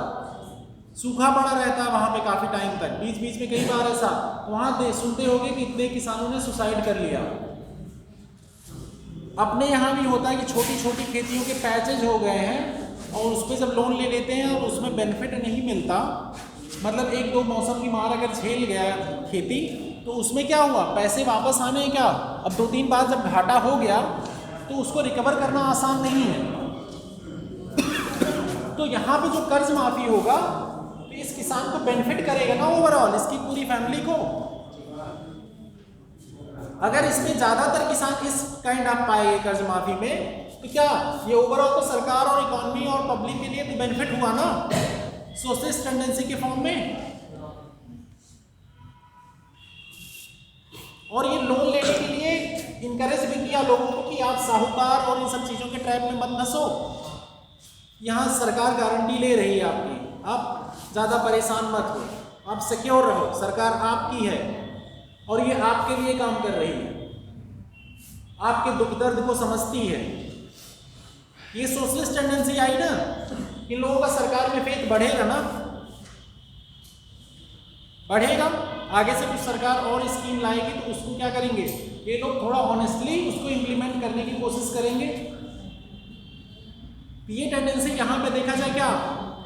सूखा पड़ा रहता है वहाँ पे काफ़ी टाइम तक, बीच बीच में कई बार ऐसा, तो वहाँ सुनते होंगे कि इतने किसानों ने सुसाइड कर लिया। अपने यहाँ भी होता है कि छोटी छोटी खेतियों के पैचेज हो गए हैं और उस पर जब लोन ले लेते हैं और उसमें बेनिफिट नहीं मिलता, मतलब एक दो मौसम की मार अगर झेल गया खेती तो उसमें क्या हुआ, पैसे वापस आने क्या, अब 2-3 बार जब घाटा हो गया तो उसको रिकवर करना आसान नहीं है। तो यहाँ पे जो कर्ज माफी होगा तो इस किसान को बेनिफिट करेगा ना ओवरऑल, इसकी पूरी फैमिली को। अगर इसमें ज़्यादातर किसान इस काइंड ऑफ पाएंगे कर्ज माफी में, तो क्या ये ओवरऑल तो सरकार और इकोनॉमी और पब्लिक के लिए तो बेनिफिट हुआ ना, सोशलिस्ट टेंडेंसी के फॉर्म में। और ये लोन लेने के लिए इनकरेज भी किया लोगों को कि आप साहूकार और इन सब चीज़ों के ट्रैप में मत फंसो, यहाँ सरकार गारंटी ले रही है आपकी, आप ज़्यादा परेशान मत हो, आप सिक्योर रहो, सरकार आपकी है और ये आपके लिए काम कर रही है, आपके दुख दर्द को समझती है। ये सोशलिस्ट टेंडेंसी आई ना, इन लोगों का सरकार में फेथ बढ़ेगा ना, बढ़ेगा। आगे से कुछ सरकार और स्कीम लाएगी तो उसको क्या करेंगे, ये लोग थोड़ा ऑनेस्टली उसको इम्प्लीमेंट करने की कोशिश करेंगे। ये टेंडेंसी यहाँ पे देखा जाए, क्या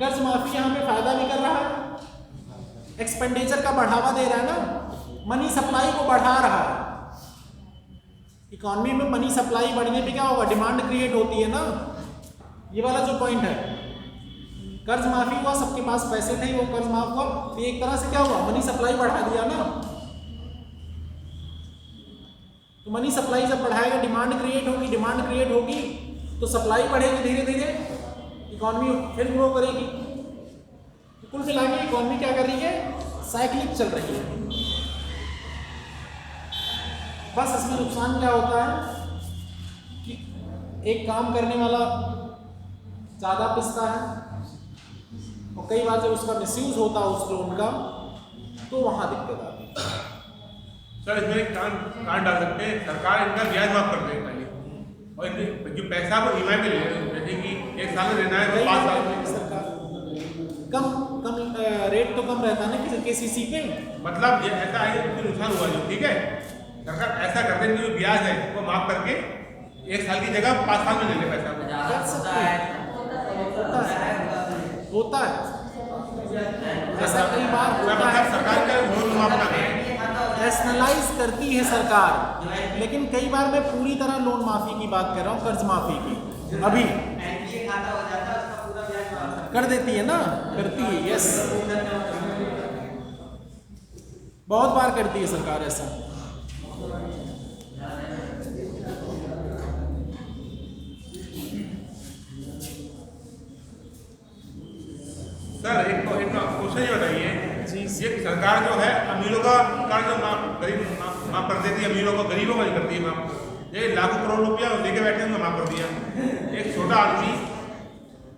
कर्ज माफी यहाँ पे फायदा भी कर रहा है, एक्सपेंडिचर का बढ़ावा दे रहा है ना, मनी सप्लाई को बढ़ा रहा है। इकॉनमी में मनी सप्लाई बढ़ने पे क्या होगा, डिमांड क्रिएट होती है ना, ये वाला जो पॉइंट है। कर्ज माफी हुआ, सबके पास पैसे थे, वो कर्ज माफ हुआ, तो एक तरह से क्या हुआ, मनी सप्लाई बढ़ा दिया ना। तो मनी सप्लाई जब बढ़ाएगा, डिमांड क्रिएट होगी, डिमांड क्रिएट होगी तो सप्लाई बढ़ेगी, धीरे धीरे इकॉनमी फिर ग्रो करेगी। तो कुल मिला के इकॉनमी क्या कर रही है, साइक्लिक चल रही है। बस इसमें नुकसान क्या होता है कि एक काम करने वाला ज़्यादा पिसता है और कई बार जब उसका मिसयूज होता है उस लोन का, तो वहाँ दिक्कत आती है। सर इसमें एक कान डाल सकते हैं, सरकार इनका ब्याज माफ कर देगी पहले, और जो पैसा वो ईएमआई पे ले रहे हैं, जैसे कि 1 साल में देना है तो 5 साल में सरकार कम रेट तो कम रहता है ना केसीसी पे, मतलब ये ऐसा है कि नुकसान हुआ जो, ठीक है, सरकार ऐसा कर देंगे जो ब्याज है वो माफ करके 1 साल की जगह 5 साल में ले ले पैसा होता है। ऐसा कई बार होता है, सरकार का लोन माफ कर दें, नेशनलाइज करती है सरकार, लेकिन कई बार मैं पूरी तरह लोन माफी की बात कर रहा हूँ, कर्ज माफी की अभी कर देती है ना, करती है, यस, बहुत बार करती है सरकार ऐसा। सर एक क्वेश्चन ये बताइए जी, ये सरकार जो है अमीरों का कर्ज गरीब माफ कर देती है, अमीरों को गरीबों का नहीं करती है माफ। ये लाखों करोड़ रुपया लेके बैठे हैं माफ कर दिया, एक छोटा आदमी।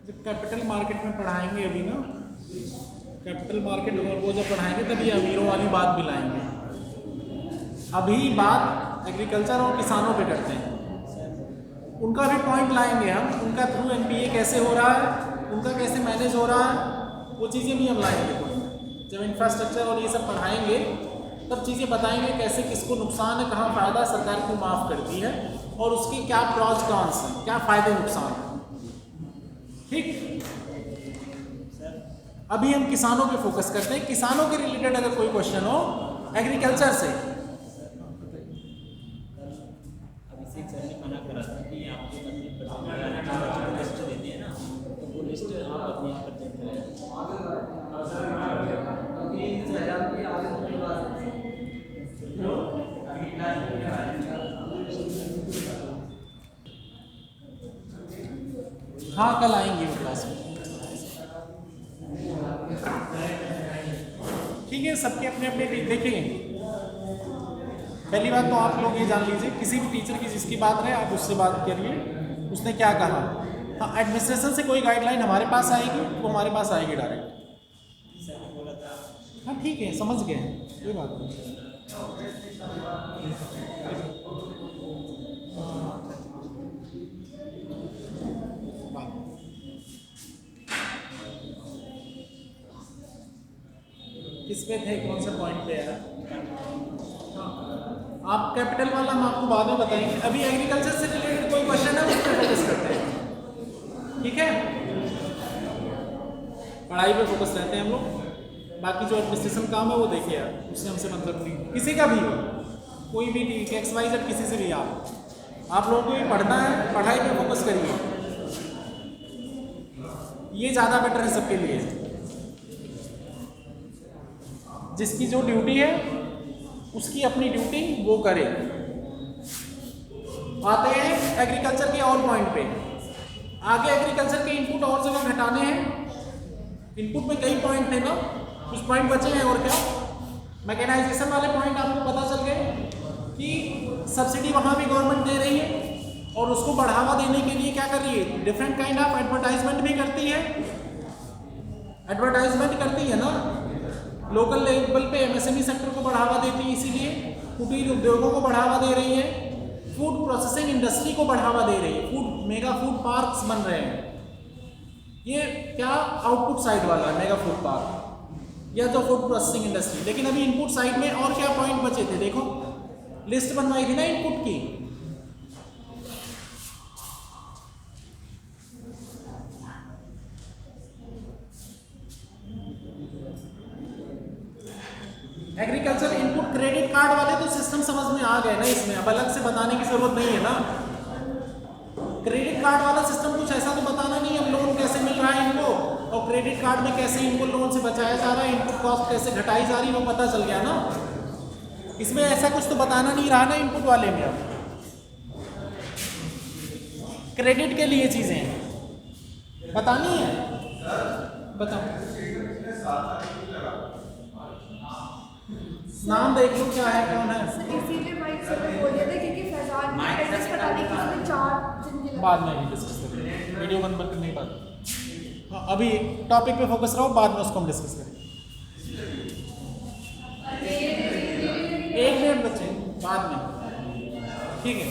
जब कैपिटल मार्केट में पढ़ाएंगे अभी ना, कैपिटल मार्केट और वो जब पढ़ाएंगे तभी अमीरों वाली बात भी लाएंगे। अभी बात एग्रीकल्चर और किसानों पे करते हैं। उनका भी पॉइंट लाएंगे हम, उनका थ्रू एनपीए कैसे हो रहा है, उनका कैसे मैनेज हो रहा है, वो चीज़ें भी हम लाएंगे। जब इंफ्रास्ट्रक्चर और ये सब पढ़ाएंगे तब चीज़ें बताएंगे कैसे किसको नुकसान है, कहाँ फ़ायदा, सरकार को माफ़ करती है और उसके क्या प्रॉज कॉन्स हैं, क्या फ़ायदे नुकसान हैं। ठीक, अभी हम किसानों पे फोकस करते हैं। किसानों के रिलेटेड अगर कोई क्वेश्चन हो एग्रीकल्चर से, अभिषेक सर ने मना करा था कि आपके मतलब लिस्ट देते हैं ना, तो वो लिस्ट आप अपने यहाँ पर चेक करें। हाँ कल आएंगे वो क्लास में। ठीक है, सबके अपने अपने देखिए। पहली बात तो आप लोग ये जान लीजिए, किसी भी टीचर की जिसकी बात रहे आप उससे बात करिए, उसने क्या कहा। हाँ, एडमिनिस्ट्रेशन से कोई गाइडलाइन हमारे पास आएगी वो हमारे पास आएगी डायरेक्ट। हाँ ठीक है, समझ गए, कोई बात नहीं। किस पे थे, कौन से पॉइंट पे यार? आप कैपिटल वाला हम आपको बाद में बताएंगे, अभी एग्रीकल्चर से रिलेटेड कोई क्वेश्चन है उस पर फोकस करते हैं। ठीक है, पढ़ाई पे फोकस रहते हैं हम लोग, बाकी जो एडमिनिस्ट्रेशन काम है वो देखिए यार, उससे हमसे मतलब नहीं, किसी का भी हो, कोई भी XYZ किसी से भी आप लोगों को भी पढ़ना है, पढ़ाई पे फोकस करिए, ये ज़्यादा बेटर है सबके लिए। जिसकी जो ड्यूटी है उसकी अपनी ड्यूटी वो करे। आते हैं एग्रीकल्चर के और पॉइंट पे, आगे एग्रीकल्चर के इनपुट और जगह घटाने हैं। इनपुट में कई पॉइंट थे ना, कुछ पॉइंट बचे हैं और क्या, मैकेनाइजेशन वाले पॉइंट आपको पता चल गए कि सब्सिडी वहाँ भी गवर्नमेंट दे रही है और उसको बढ़ावा देने के लिए क्या कर रही है, डिफरेंट काइंड ऑफ एडवर्टाइजमेंट भी करती है। एडवर्टाइजमेंट करती है ना, लोकल लेवल पे एमएसएमई सेक्टर को बढ़ावा देती है, इसीलिए कुटीर उद्योगों को बढ़ावा दे रही है, फूड प्रोसेसिंग इंडस्ट्री को बढ़ावा दे रही है, मेगा फूड पार्क्स बन रहे हैं। ये क्या आउटपुट साइड वाला है मेगा फूड पार्क या तो फूड प्रोसेसिंग इंडस्ट्री। लेकिन अभी इनपुट साइड में और क्या पॉइंट बचे थे, देखो लिस्ट बनवाई थी ना इनपुट की। एग्रीकल्चर इनपुट क्रेडिट कार्ड वाले तो सिस्टम समझ में आ गए ना, इसमें अब अलग से बताने की जरूरत नहीं है ना। क्रेडिट कार्ड वाला सिस्टम कुछ ऐसा तो बताना नहीं, अब लोन कैसे मिल रहा है इनको और क्रेडिट कार्ड में कैसे इनको लोन से बचाया जा रहा है, इनपुट कॉस्ट कैसे घटाई जा रही है, वो पता चल गया ना। इसमें ऐसा कुछ तो बताना नहीं रहा ना इनपुट वाले में। अब क्रेडिट के लिए चीजें बतानी है, बताओ। नाम देख लो क्या है, कौन है। इसीलिए माइक सर ने बोल दिया था क्योंकि फैजान की प्रैक्टिस पता नहीं किसने 4 दिन के लिए बाद में डिस्कस करेंगे, वीडियो बंद करने के बाद। हाँ, अभी टॉपिक पे फोकस रहो, बाद में उसको हम डिस्कस करेंगे। 1 मिनट बच्चे, बाद में, ठीक है।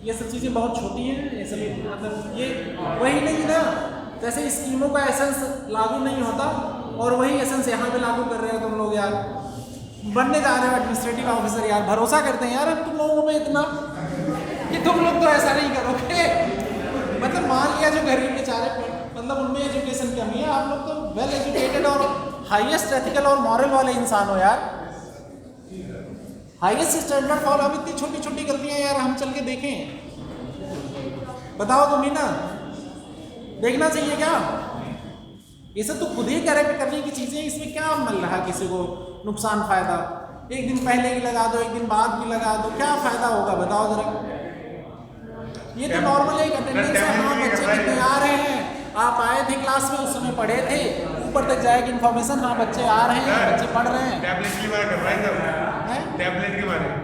ये सब चीज़ें बहुत छोटी हैं, ये सब मतलब ये वही नहीं ना, जैसे स्कीमों का एसेंस लागू नहीं होता और वही एसेंस यहाँ पे लागू कर रहे हो तुम लोग यार। बनने जा रहे हो एडमिनिस्ट्रेटिव ऑफिसर यार, भरोसा करते हैं यार अब तुम लोगों में इतना कि तुम लोग तो ऐसा नहीं करोगे। मतलब मान लिया जो गरीब बेचारे मतलब उनमें एजुकेशन कमी है, आप लोग तो वेल एजुकेटेड और हाईएस्ट एथिकल और मॉरल वाले इंसान हो यार, हाईएस्ट स्टैंडर्ड फॉलो। अब इतनी छोटी छोटी गलतियां यार हम चल के देखें, बताओ तुम ही ना, देखना चाहिए क्या? ये सब तो खुद ही करेक्ट करने की चीज़ें, इसमें क्या मिल रहा है किसी को नुकसान फायदा? एक दिन पहले की लगा दो, एक दिन बाद की लगा दो, क्या फायदा होगा बताओ जरा। ये तो नॉर्मल एक अटेंडेंस है, हाँ बच्चे कितने आ रहे हैं, आप आए थे क्लास में उस समय पढ़े थे, ऊपर तक जाएगी इन्फॉर्मेशन, हाँ बच्चे आ रहे हैं, बच्चे पढ़ रहे हैं। टैबलेट के बारे में टैबलेट के बारे में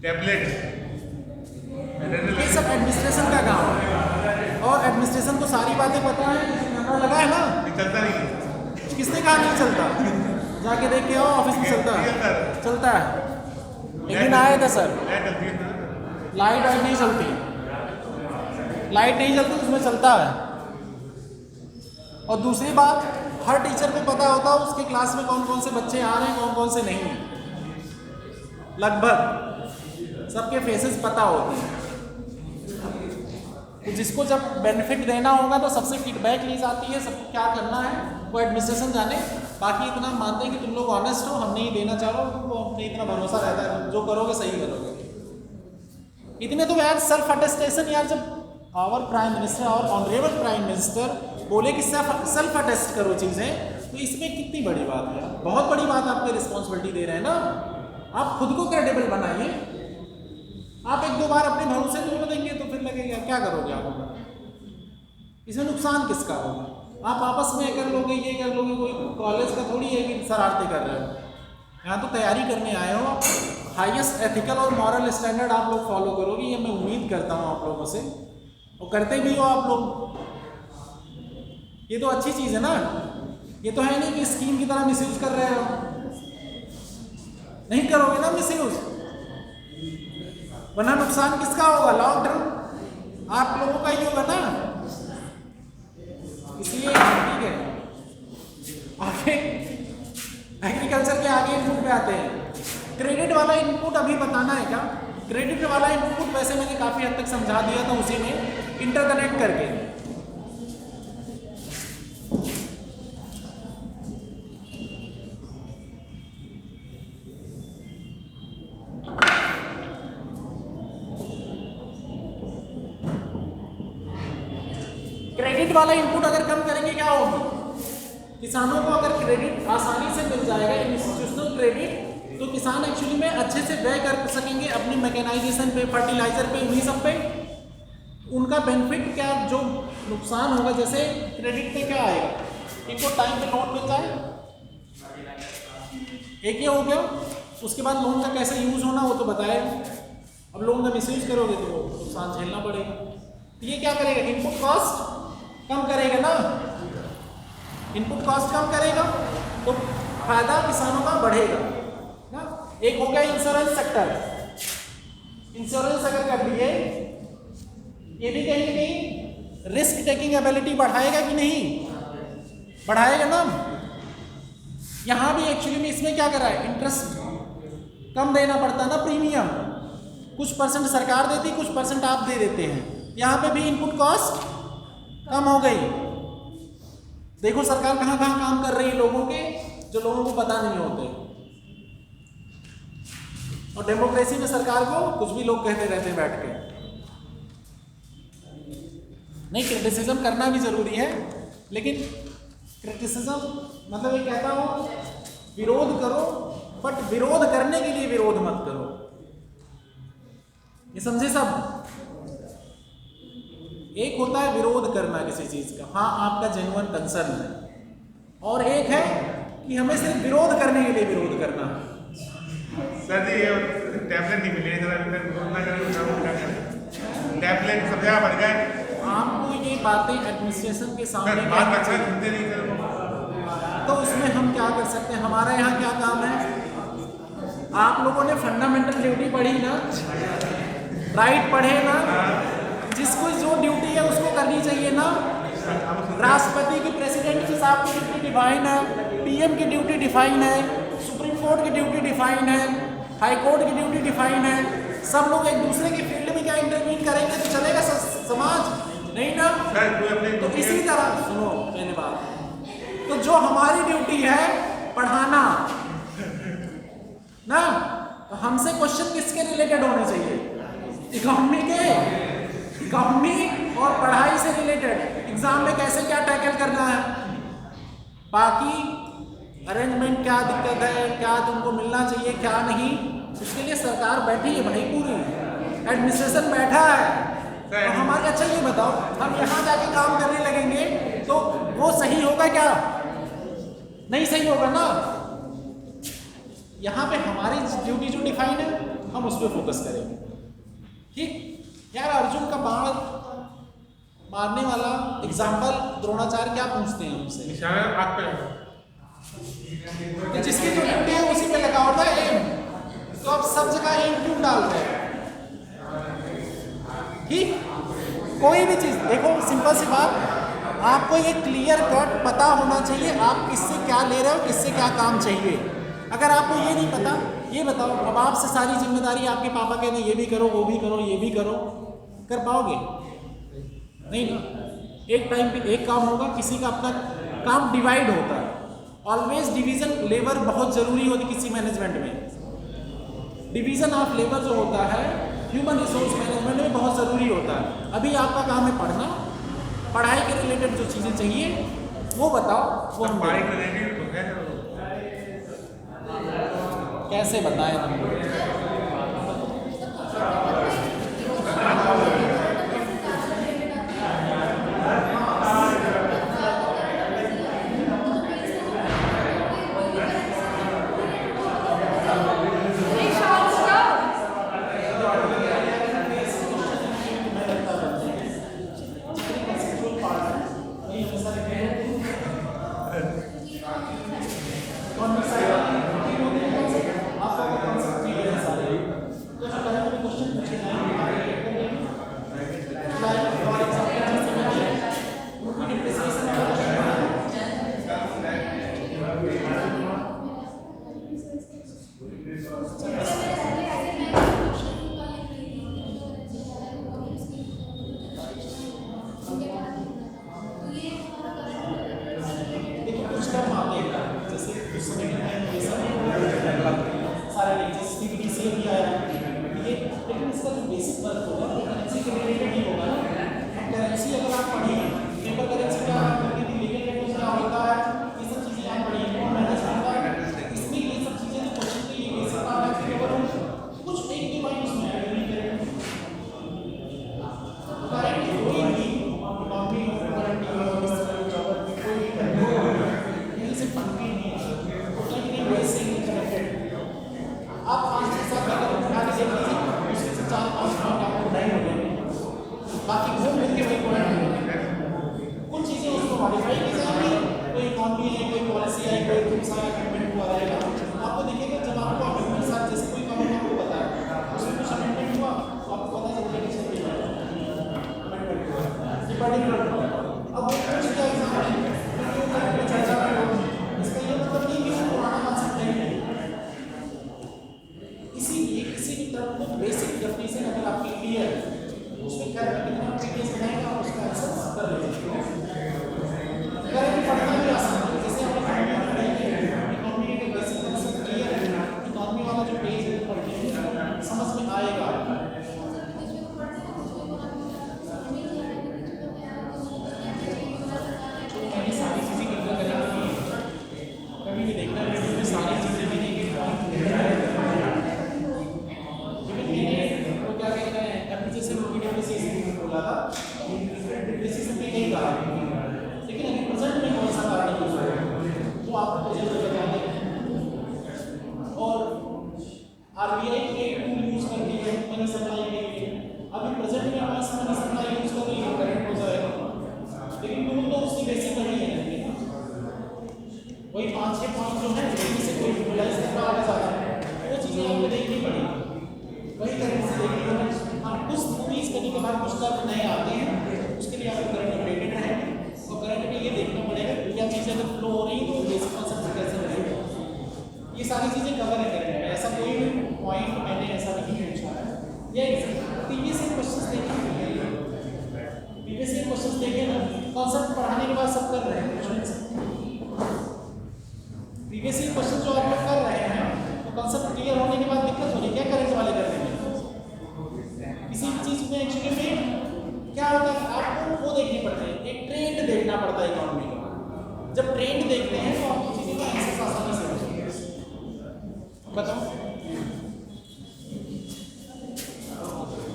टैबलेट ये सब एडमिनिस्ट्रेशन का काम है और एडमिनिस्ट्रेशन को सारी बातें पता है, नंबर लगा है ना, चलता नहीं। किसने कहा नहीं चलता? जाके देख के आओ, ऑफिस में चलता है। एक दिन आए थे सर, लाइट वाइट नहीं चलती, लाइट नहीं चलती उसमें चलता है। और दूसरी बात, हर टीचर को पता होता है उसके क्लास में कौन कौन से बच्चे आ रहे हैं, कौन कौन से नहीं, लगभग सबके फेसेस पता होते हैं। तो जिसको जब बेनिफिट देना होगा तो सबसे फीडबैक ली जाती है, सबको क्या करना है वो एडमिनिस्ट्रेशन जाने। बाकी इतना मानते हैं कि तुम लोग ऑनेस्ट हो, हम नहीं देना चाह रहे हो, तुमको अपने इतना भरोसा रहता है, जो करोगे सही करोगे। इतने तो यार सेल्फ अटेस्टेशन, यार जब आवर प्राइम मिनिस्टर और ऑनरेबल प्राइम मिनिस्टर बोले कि सेल्फ अटेस्ट करो चीज़ें, तो इसमें कितनी बड़ी बात है, बहुत बड़ी बात आपको रिस्पॉन्सिबिलिटी दे रहे हैं ना। आप खुद को क्रेडिबल बनाइए। आप एक दो बार अपने भरोसे तोड़ देंगे तो फिर लगेगा क्या करोगे आप, इसमें नुकसान किसका होगा? आप आपस में कर लोगे, ये कर लोगे, कोई कॉलेज का थोड़ी है कि शरारतें कर रहे हो। यहाँ तो तैयारी करने आए हो, हाईएस्ट एथिकल और मॉरल स्टैंडर्ड आप लोग फॉलो करोगे, ये मैं उम्मीद करता हूँ आप लोगों से, और करते भी हो आप लोग। ये तो अच्छी चीज़ है ना, ये तो है नहीं कि स्कीम की तरह मिसयूज कर रहे हो, नहीं करोगे ना मिसयूज, वरना नुकसान किसका होगा? लॉन्ग टर्म आप लोगों का ही होगा ना। इसलिए ठीक है, आगे एग्रीकल्चर के आगे इनपुट पे आते हैं। क्रेडिट वाला इनपुट अभी बताना है क्या? क्रेडिट वाला इनपुट वैसे मैंने काफ़ी हद तक समझा दिया था उसी में इंटरकनेक्ट करके। क्रेडिट वाला इनपुट अगर कम करेंगे क्या होगी? किसानों को अगर क्रेडिट आसानी से मिल जाएगा, इंस्टीट्यूशनल क्रेडिट, तो किसान एक्चुअली में अच्छे से व्यय कर सकेंगे अपनी मैकेनाइजेशन पे, फर्टिलाइजर पे, इन्हीं सब पे। उनका बेनिफिट क्या, जो नुकसान होगा, जैसे क्रेडिट पे क्या आएगा, इनको टाइम पे लोन मिल जाए, एक ये हो गया। उसके बाद लोन का कैसे यूज होना वो तो बताया। अब लोन का मिसयूज करोगे तो नुकसान झेलना पड़ेगा। तो ये क्या करेगा? इनपुट कॉस्ट कम करेगा ना, इनपुट कॉस्ट कम करेगा तो फायदा किसानों का बढ़ेगा ना। एक हो गया इंश्योरेंस सेक्टर, इंश्योरेंस अगर कर लिए, ये भी कहीं ना कहीं रिस्क टेकिंग एबिलिटी बढ़ाएगा कि नहीं? बढ़ाएगा ना। यहाँ भी एक्चुअली में इसमें क्या करा है, इंटरेस्ट कम देना पड़ता ना, प्रीमियम कुछ परसेंट सरकार देती, कुछ परसेंट आप दे देते हैं। यहाँ पे भी इनपुट कॉस्ट कम हो गई। देखो सरकार कहाँ कहाँ काम कर रही है लोगों के, जो लोगों को पता नहीं होते। और डेमोक्रेसी में सरकार को कुछ भी लोग कहते रहते हैं बैठ के। नहीं, क्रिटिसिज्म करना भी जरूरी है, लेकिन क्रिटिसिज्म मतलब ये कहता हूं विरोध करो, बट विरोध करने के लिए विरोध मत करो। ये समझे सब? एक होता है विरोध करना किसी चीज का, हाँ आपका जेन्युइन कंसर्न है, और एक है कि हमें सिर्फ विरोध करने के लिए विरोध करना है। सर जी ये टैबलेट नहीं मिले, टैबलेट सब जगह बढ़ गए। आपको ये बातें एडमिनिस्ट्रेशन के सामने बात बच्चे सुनते नहीं सर, तो उसमें हम क्या कर सकते हैं? हमारा यहाँ क्या काम है? आप लोगों ने फंडामेंटल ड्यूटी पढ़ी ना, राइट पढ़े ना, जिसको जो ड्यूटी है उसको करनी चाहिए ना। राष्ट्रपति की, प्रेसिडेंट की साहब की ड्यूटी डिफाइन है, पीएम की ड्यूटी डिफाइन है, सुप्रीम कोर्ट की ड्यूटी डिफाइन है, हाई कोर्ट की ड्यूटी डिफाइन है। सब लोग एक दूसरे के फील्ड में क्या इंटरवीन करेंगे तो चलेगा समाज? नहीं ना। तो इसी तरह सुनो पहले बात, तो जो हमारी ड्यूटी है पढ़ाना ना, तो हमसे क्वेश्चन किसके रिलेटेड होने चाहिए? इकोनॉमी के, इकोनॉमी और पढ़ाई से रिलेटेड। एग्जाम में कैसे क्या टैकल करना है, बाकी अरेंजमेंट क्या दिक्कत है, क्या तुमको मिलना चाहिए, क्या नहीं, उसके लिए सरकार बैठी है भाई, पूरी एडमिनिस्ट्रेशन बैठा है। तो हमारे अच्छा ये बताओ, हम यहाँ जाके काम करने लगेंगे तो वो सही होगा क्या? नहीं सही होगा ना। यहाँ पे हमारी ड्यूटी जो डिफाइन है हम उस पर फोकस करेंगे। ठीक यार, अर्जुन का बाण मारने वाला एग्जाम्पल द्रोणाचार्य क्या पूछते हैं हमसे? निशाना आग पे, तो जिसकी जो ड्यूटी है उसी पे लगा होता है एम, तो अब सब जगह एम क्यों डाल रहे हैं? ठीक, कोई भी चीज़ देखो, सिंपल सी बात, आपको ये क्लियर कट पता होना चाहिए आप किससे क्या ले रहे हो, किससे क्या काम चाहिए। अगर आपको ये नहीं पता, ये बताओ, अब आपसे सारी जिम्मेदारी आपके पापा कहते हैं ये भी करो, वो भी करो, ये भी करो, कर पाओगे? नहीं ना। एक टाइम पे एक काम होगा, किसी का अपना काम डिवाइड होता है। ऑलवेज डिवीजन लेबर बहुत ज़रूरी होती किसी मैनेजमेंट में। डिवीजन ऑफ लेबर जो होता है ह्यूमन रिसोर्स मैनेजमेंट में बहुत ज़रूरी होता है। अभी आपका काम है पढ़ना, पढ़ाई के रिलेटेड जो चीज़ें चाहिए वो बताओ, वो हम पढ़ाई के रिलेटेड तो है, कैसे बताएं तुमको?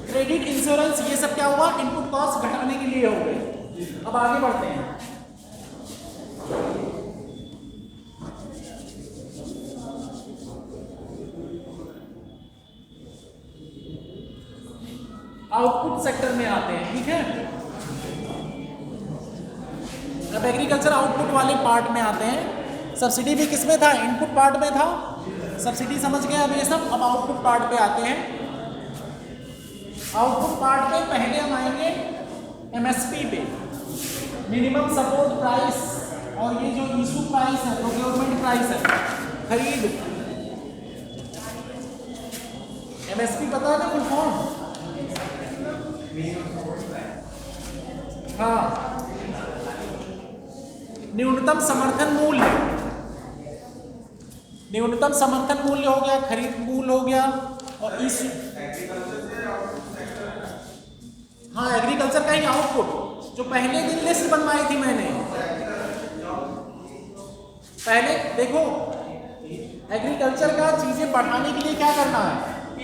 क्रेडिट, इंश्योरेंस, ये सब क्या हुआ? इनपुट कॉस्ट घटाने के लिए हो गए। अब आगे बढ़ते हैं। आउटपुट सेक्टर में आते हैं, ठीक है। अब एग्रीकल्चर आउटपुट वाले पार्ट में आते हैं। सब्सिडी भी किस में था? इनपुट पार्ट में था। सब्सिडी समझ गए अब ये सब। अब आउटपुट पार्ट पे आते हैं। आउटपुट पार्ट पे पहले हम आएंगे एमएसपी पे, मिनिमम सपोर्ट प्राइस, और ये जो इशू प्राइस है, प्रोक्योरमेंट प्राइस है, खरीद। एमएसपी पता है ना फुल फॉर्म? हाँ, न्यूनतम समर्थन मूल्य। न्यूनतम समर्थन मूल्य हो गया, खरीद मूल्य हो गया, और इस हाँ एग्रीकल्चर का ही आउटपुट जो पहले दिन लिस्ट बनवाई थी मैंने। पहले देखो एग्रीकल्चर का चीजें बढ़ाने के लिए क्या करना है,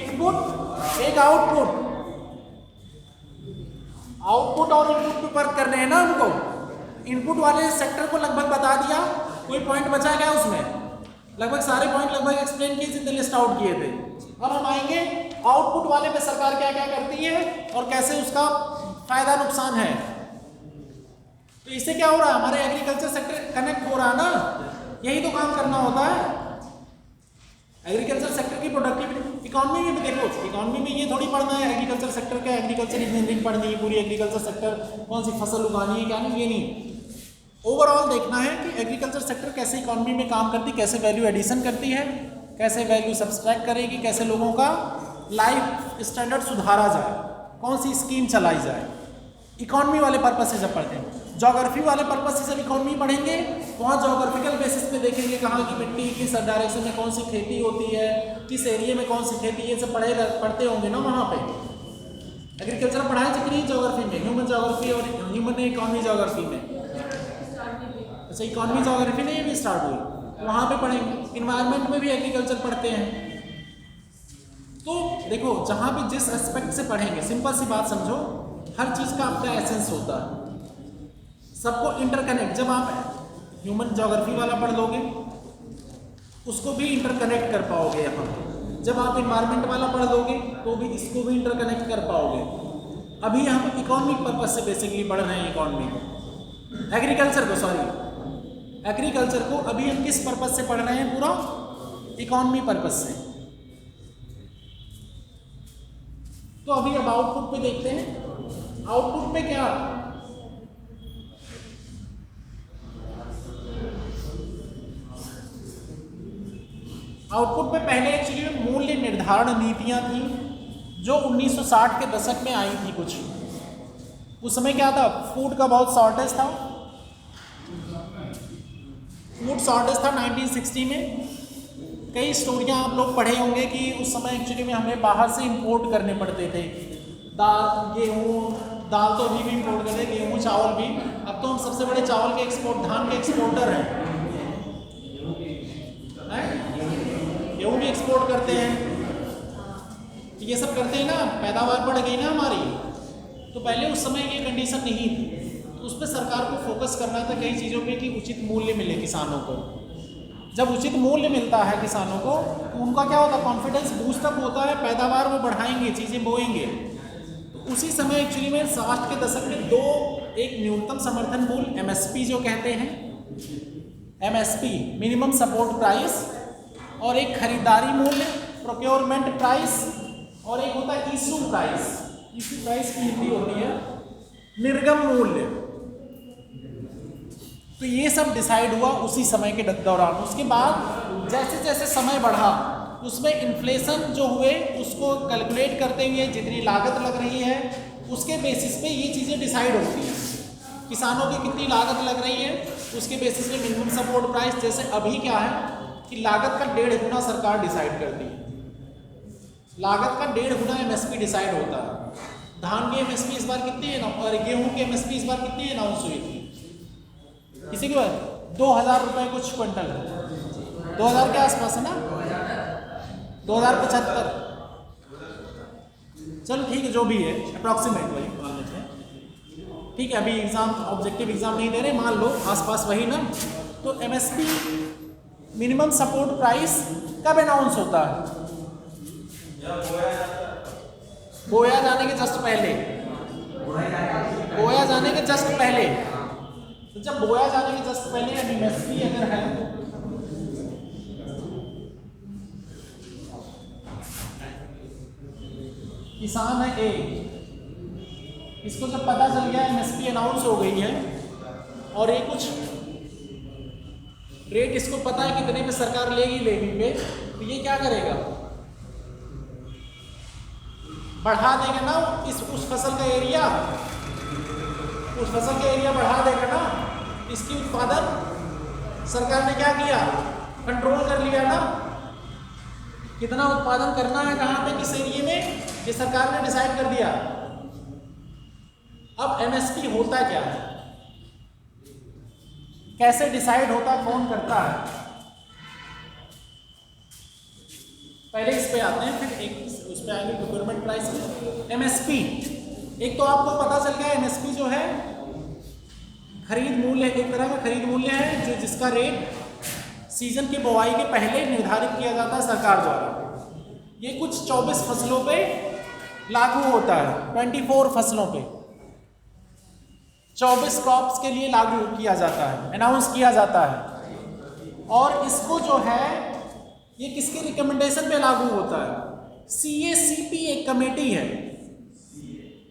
इनपुट एक आउटपुट, आउटपुट और इनपुट पे वर्क करने हैं ना उनको। इनपुट वाले सेक्टर को लगभग बता दिया, कोई पॉइंट बचा क्या उसमें, लगभग सारे पॉइंट लगभग एक्सप्लेन किए जितने लिस्ट आउट किए थे। अब हम आएंगे आउटपुट वाले पे सरकार क्या क्या करती है और कैसे उसका फायदा नुकसान है। तो इससे क्या हो रहा है, हमारे एग्रीकल्चर सेक्टर कनेक्ट हो रहा है ना, यही तो काम करना होता है। एग्रीकल्चर सेक्टर की प्रोडक्टिविटी, इकोनॉमी में भी देखो, इकोनॉमी में ये थोड़ी पढ़ना है एग्रीकल्चर सेक्टर का, एग्रीकल्चर इंजीनियरिंग पढ़नी है पूरी, एग्रीकल्चर सेक्टर कौन सी फसल उगानी है क्या नहीं, ये नहीं। ओवरऑल देखना है कि एग्रीकल्चर सेक्टर कैसे इकोनॉमी में काम करती, कैसे वैल्यू एडिशन करती है, कैसे वैल्यू सब्सट्रैक्ट करेगी, कैसे लोगों का लाइफ स्टैंडर्ड सुधारा जाए, कौन सी स्कीम चलाई जाए। इकोनॉमी वाले पर्पज से जब पढ़ते हैं, ज्योग्राफी वाले पर्पज से जब इकोनॉमी पढ़ेंगे वहाँ ज्योग्राफिकल बेसिस पे देखेंगे कहाँ की मिट्टी किस डायरेक्शन में कौन सी खेती होती है, किस एरिया में कौन सी खेती, ये सब पढ़ते होंगे ना वहाँ पे। एग्रीकल्चर पढ़ाई जितनी ज्योग्राफी में, ह्यूमन ज्योग्राफी और ह्यूमन इकोनॉमी ज्योग्राफी में, अच्छा इकोनॉमी ज्योग्राफी में ये भी स्टार्ट हुई, वहाँ पे पढ़ेंगे। इन्वायरमेंट में भी एग्रीकल्चर पढ़ते हैं। तो देखो जहाँ भी जिस एस्पेक्ट से पढ़ेंगे, सिंपल सी बात समझो, हर चीज़ का अपना एसेंस होता है, सबको इंटरकनेक्ट। जब आप ह्यूमन ज्योग्राफी वाला पढ़ लोगे उसको भी इंटरकनेक्ट कर पाओगे यहाँ, जब आप इन्वायरमेंट वाला पढ़ लोगे तो भी इसको भी इंटरकनेक्ट कर पाओगे। अभी हम इकोनॉमिक पर्पज से बेसिकली पढ़ रहे हैं इकोनॉमी को, एग्रीकल्चर को, सॉरी एग्रीकल्चर को अभी हम किस पर्पज से पढ़ रहे हैं, पूरा इकोनॉमी पर्पज से। तो अभी अब आउटपुट पे देखते हैं, आउटपुट पे क्या, आउटपुट पे पहले एक्चुअली मूल्य निर्धारण नीतियां थी जो 1960 के दशक में आई थी कुछ। उस समय क्या था, फूड का बहुत शॉर्टेज था, फूड शॉर्टेज था 1960 में। कई स्टोरियां आप लोग पढ़े होंगे कि उस समय एक्चुअली में हमें बाहर से इंपोर्ट करने पड़ते थे, दाल, गेहूँ, दाल तो अभी भी इंपोर्ट करते हैं, गेहूँ चावल भी। अब तो हम सबसे बड़े चावल के एक्सपोर्ट, धान के एक्सपोर्टर हैं, गेहूँ भी एक्सपोर्ट करते हैं। ये सब करते हैं ना, पैदावार बढ़ गई ना हमारी। तो पहले उस समय ये कंडीशन नहीं थी, तो उस पर सरकार को फोकस करना था कई चीज़ों पे कि उचित मूल्य मिले किसानों को। जब उचित मूल्य मिलता है किसानों को तो उनका क्या होता है, कॉन्फिडेंस बूस्ट अप होता है, पैदावार वो बढ़ाएंगे, चीज़ें बोएंगे। तो उसी समय एक्चुअली में 60 के दशक में दो, एक न्यूनतम समर्थन मूल्य एमएसपी जो कहते हैं, एमएसपी मिनिमम सपोर्ट प्राइस, और एक खरीदारी मूल्य प्रोक्योरमेंट प्राइस, और एक होता है इशू प्राइस। इशू प्राइस की हिंदी होती है निर्गम मूल्य। तो ये सब डिसाइड हुआ उसी समय के दौरान। उसके बाद जैसे जैसे समय बढ़ा उसमें इन्फ्लेशन जो हुए उसको कैलकुलेट करते हुए जितनी लागत लग रही है उसके बेसिस पे ये चीज़ें डिसाइड होती हैं। किसानों की कितनी लागत लग रही है उसके बेसिस पे मिनिमम सपोर्ट प्राइस, जैसे अभी क्या है कि लागत का 1.5 गुना सरकार डिसाइड करती है, लागत का 1.5 गुना एमएसपी डिसाइड होता है। धान की एमएसपी इस बार कितनी है, और गेहूं की एमएसपी इस बार कितनी अनाउंस हुई थी, किसी के बाद 2000 रुपये कुछ क्विंटल, 2000 के आसपास है ना, 2075, चलो ठीक है जो भी है अप्रॉक्सीमेट वही मान लेते हैं, ठीक है। अभी एग्जाम ऑब्जेक्टिव एग्जाम नहीं दे रहे, मान लो आसपास वही ना। तो एमएसपी मिनिमम सपोर्ट प्राइस कब अनाउंस होता है, बोया जाने के जस्ट पहले, बोया जाने के जस्ट पहले। तो जब बोया जाने के जस्ट पहले एमएसपी अगर है किसान है ए, इसको जब पता चल गया एमएसपी अनाउंस हो गई है और ये कुछ रेट इसको पता है कितने पे सरकार लेगी लेवी पे, तो ये क्या करेगा, बढ़ा देगा ना उस फसल का एरिया, उस फसल का एरिया बढ़ा देगा ना। इसकी उत्पादन सरकार ने क्या किया, कंट्रोल कर लिया ना, कितना उत्पादन करना है कहाँ पे किस एरिया में, ये सरकार ने डिसाइड कर दिया। अब एमएसपी होता क्या है, कैसे डिसाइड होता है, कौन करता है, पहले इस पे आते हैं, फिर एक उस पे आएंगे प्रोक्योरमेंट प्राइस में। एमएसपी, एक तो आपको पता चल गया एमएसपी जो है खरीद मूल्य, एक तरह का खरीद मूल्य है जो जिसका रेट सीजन की बुआई के पहले निर्धारित किया जाता है सरकार द्वारा। ये कुछ 24 फसलों पे लागू होता है, 24 फसलों पे 24 क्रॉप्स के लिए लागू किया जाता है, अनाउंस किया जाता है। और इसको जो है ये किसके रिकमेंडेशन पे लागू होता है, CACP एक कमेटी है,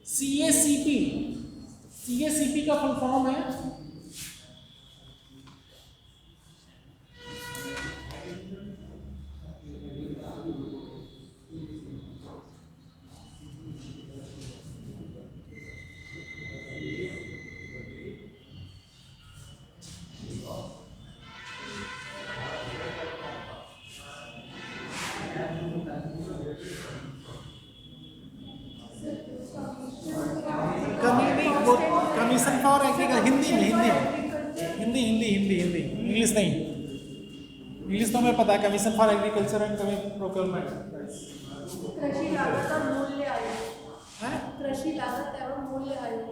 CACP का फुल फॉर्म है commission for agriculture, Hindi English नहीं, इंग्लिश तो हमें पता है, commission for agriculture and procurement. कृषि लागत और मूल्य आयोग, है कृषि लागत एवं मूल्य आयोग,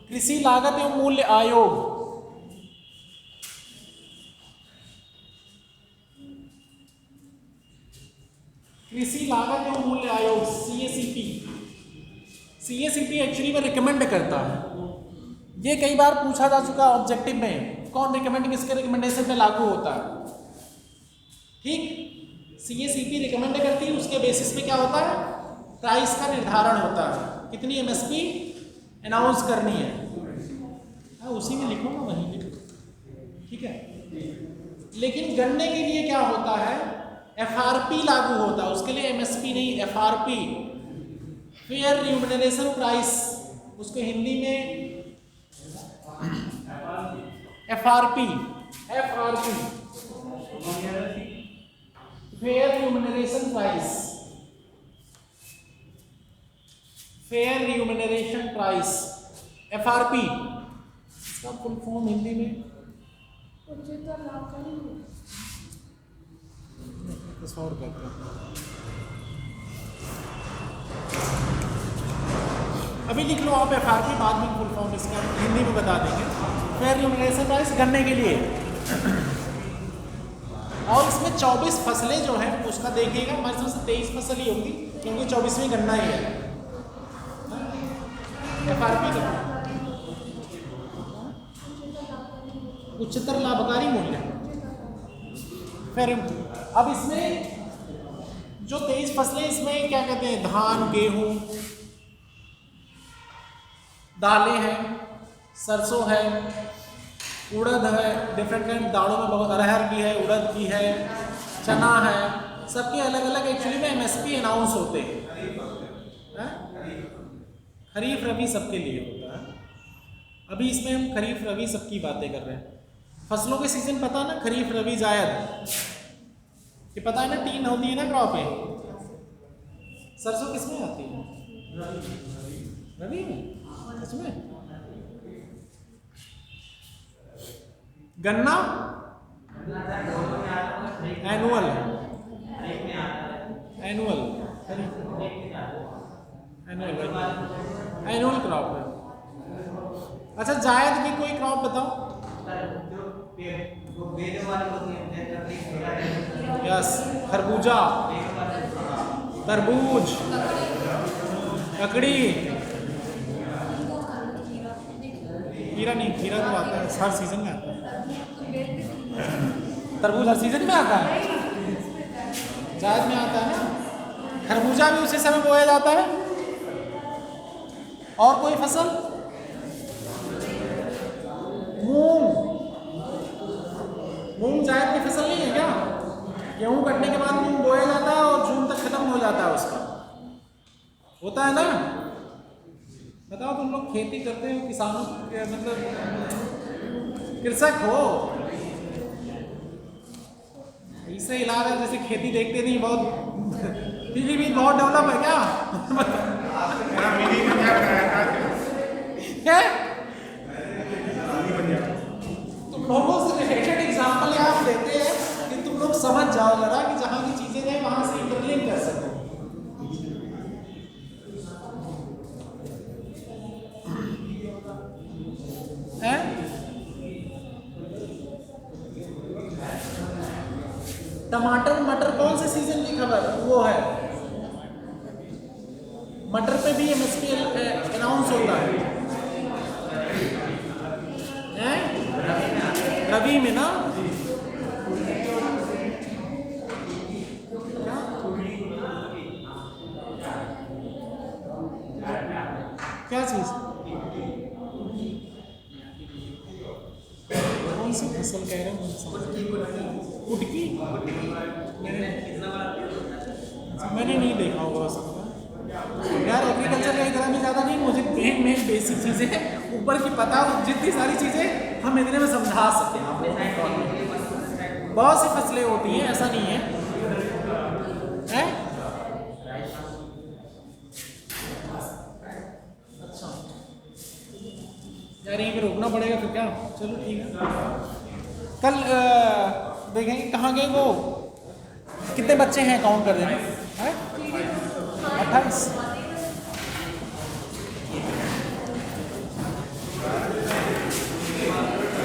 कृषि लागत एवं मूल्य आयोग, कृषि लागत एवं मूल्य आयोग CACP एक्चुअली में रिकमेंड करता है। ये कई बार पूछा जा चुका ऑब्जेक्टिव में, कौन रिकमेंड, किसके रिकमेंडेशन पे लागू होता है, ठीक। CACP रिकमेंड करती है, उसके बेसिस पे क्या होता है, प्राइस का निर्धारण होता है, कितनी एमएसपी अनाउंस करनी है। हाँ उसी में लिखो ना, वहीं लिखो, ठीक है। लेकिन गन्ने के लिए क्या होता है, FRP लागू होता है, उसके लिए MSP नहीं, FRP फेयर रिम्यूनरेशन प्राइस, उसको हिंदी में FRP fair remuneration price, fair remuneration price FRP, इसका फुल फॉर्म हिंदी में उचित और लाभकारी मूल्य। और करते हैं, अभी लिख लो आप FRP, बाद में फुल फॉर्म इसका हिंदी में बता देंगे। फेयर रिम्यूनरेशन प्राइस गन्ने के लिए, और इसमें 24 फसलें जो हैं उसका देखिएगा, हमारे समझ से 23 फसल ही होगी क्योंकि 24वीं गन्ना ही है। FRP का उच्चतर लाभकारी मूल्य। फिर अब इसमें जो 23 फसलें, इसमें क्या कहते हैं, धान, गेहूं, दालें हैं, सरसों है, उड़द है, डिफरेंट दालों में बहुत, अरहर की है, उड़द की है, चना है, सबके अलग अलग एक्चुअली में MSP अनाउंस होते हैं। खरीफ रबी सबके लिए होता है। अभी इसमें हम खरीफ रबी सबकी बातें कर रहे हैं। फसलों के सीजन पता ना, खरीफ रबी जायद, ये पता है ना, 3 होती है ना क्रॉप है। सरसों किसमें आती है, रबी में, इसमें गन्ना एनुअल क्रॉप है। अच्छा जायद की कोई क्रॉप बताओ। यस, खरबूजा, तरबूज, ककड़ी, खीरा नहीं, खीरा तो आता है हर सीजन में आता है, तरबूज हर सीजन में आता है, जायद में आता है ना, खरबूजा भी उसी समय बोया जाता है, और कोई फसल? मूंग। मूंग जायद की फसल नहीं है क्या? गेहूं कटने के बाद मूंग बोया जाता है और जून तक खत्म हो जाता है उसका, होता है ना? बताओ, तुम लोग खेती करते हो, किसानों के मतलब कृषक हो, इससे इलावा जैसे खेती देखते नहीं, बहुत पीलीभीत बहुत डेवलप है क्या? मेरा मिनी पंजाब का है? तुम लोगों से रिलेटेड एग्जाम्पल आप देते हैं कि तुम लोग समझ जाओ जरा कि जहाँ की चीजें हैं वहां से इंटरलिंक कर सको। है? टमाटर मटर कौन से सीजन की खबर वो है? मटर पे भी एमएसपी अनाउंस होता है? रबी में ना? क्या चीज? कौन सी फसल कह रहे हैं? कुटकी? मैंने नहीं देखा होगा उसका यार। एग्रीकल्चर का इतना भी ज़्यादा नहीं, मुझे मेन बेसिक चीज़ें ऊपर की पता, जितनी सारी चीज़ें हम इतने में समझा सकते हैं आपको। बहुत सी फसलें होती हैं, ऐसा नहीं है, है? अच्छा यार, यहीं पे रोकना पड़ेगा फिर क्या? चलो ठीक है, कल देखेंगे कहाँ गए वो। कितने बच्चे हैं काउंट कर देना है? 28।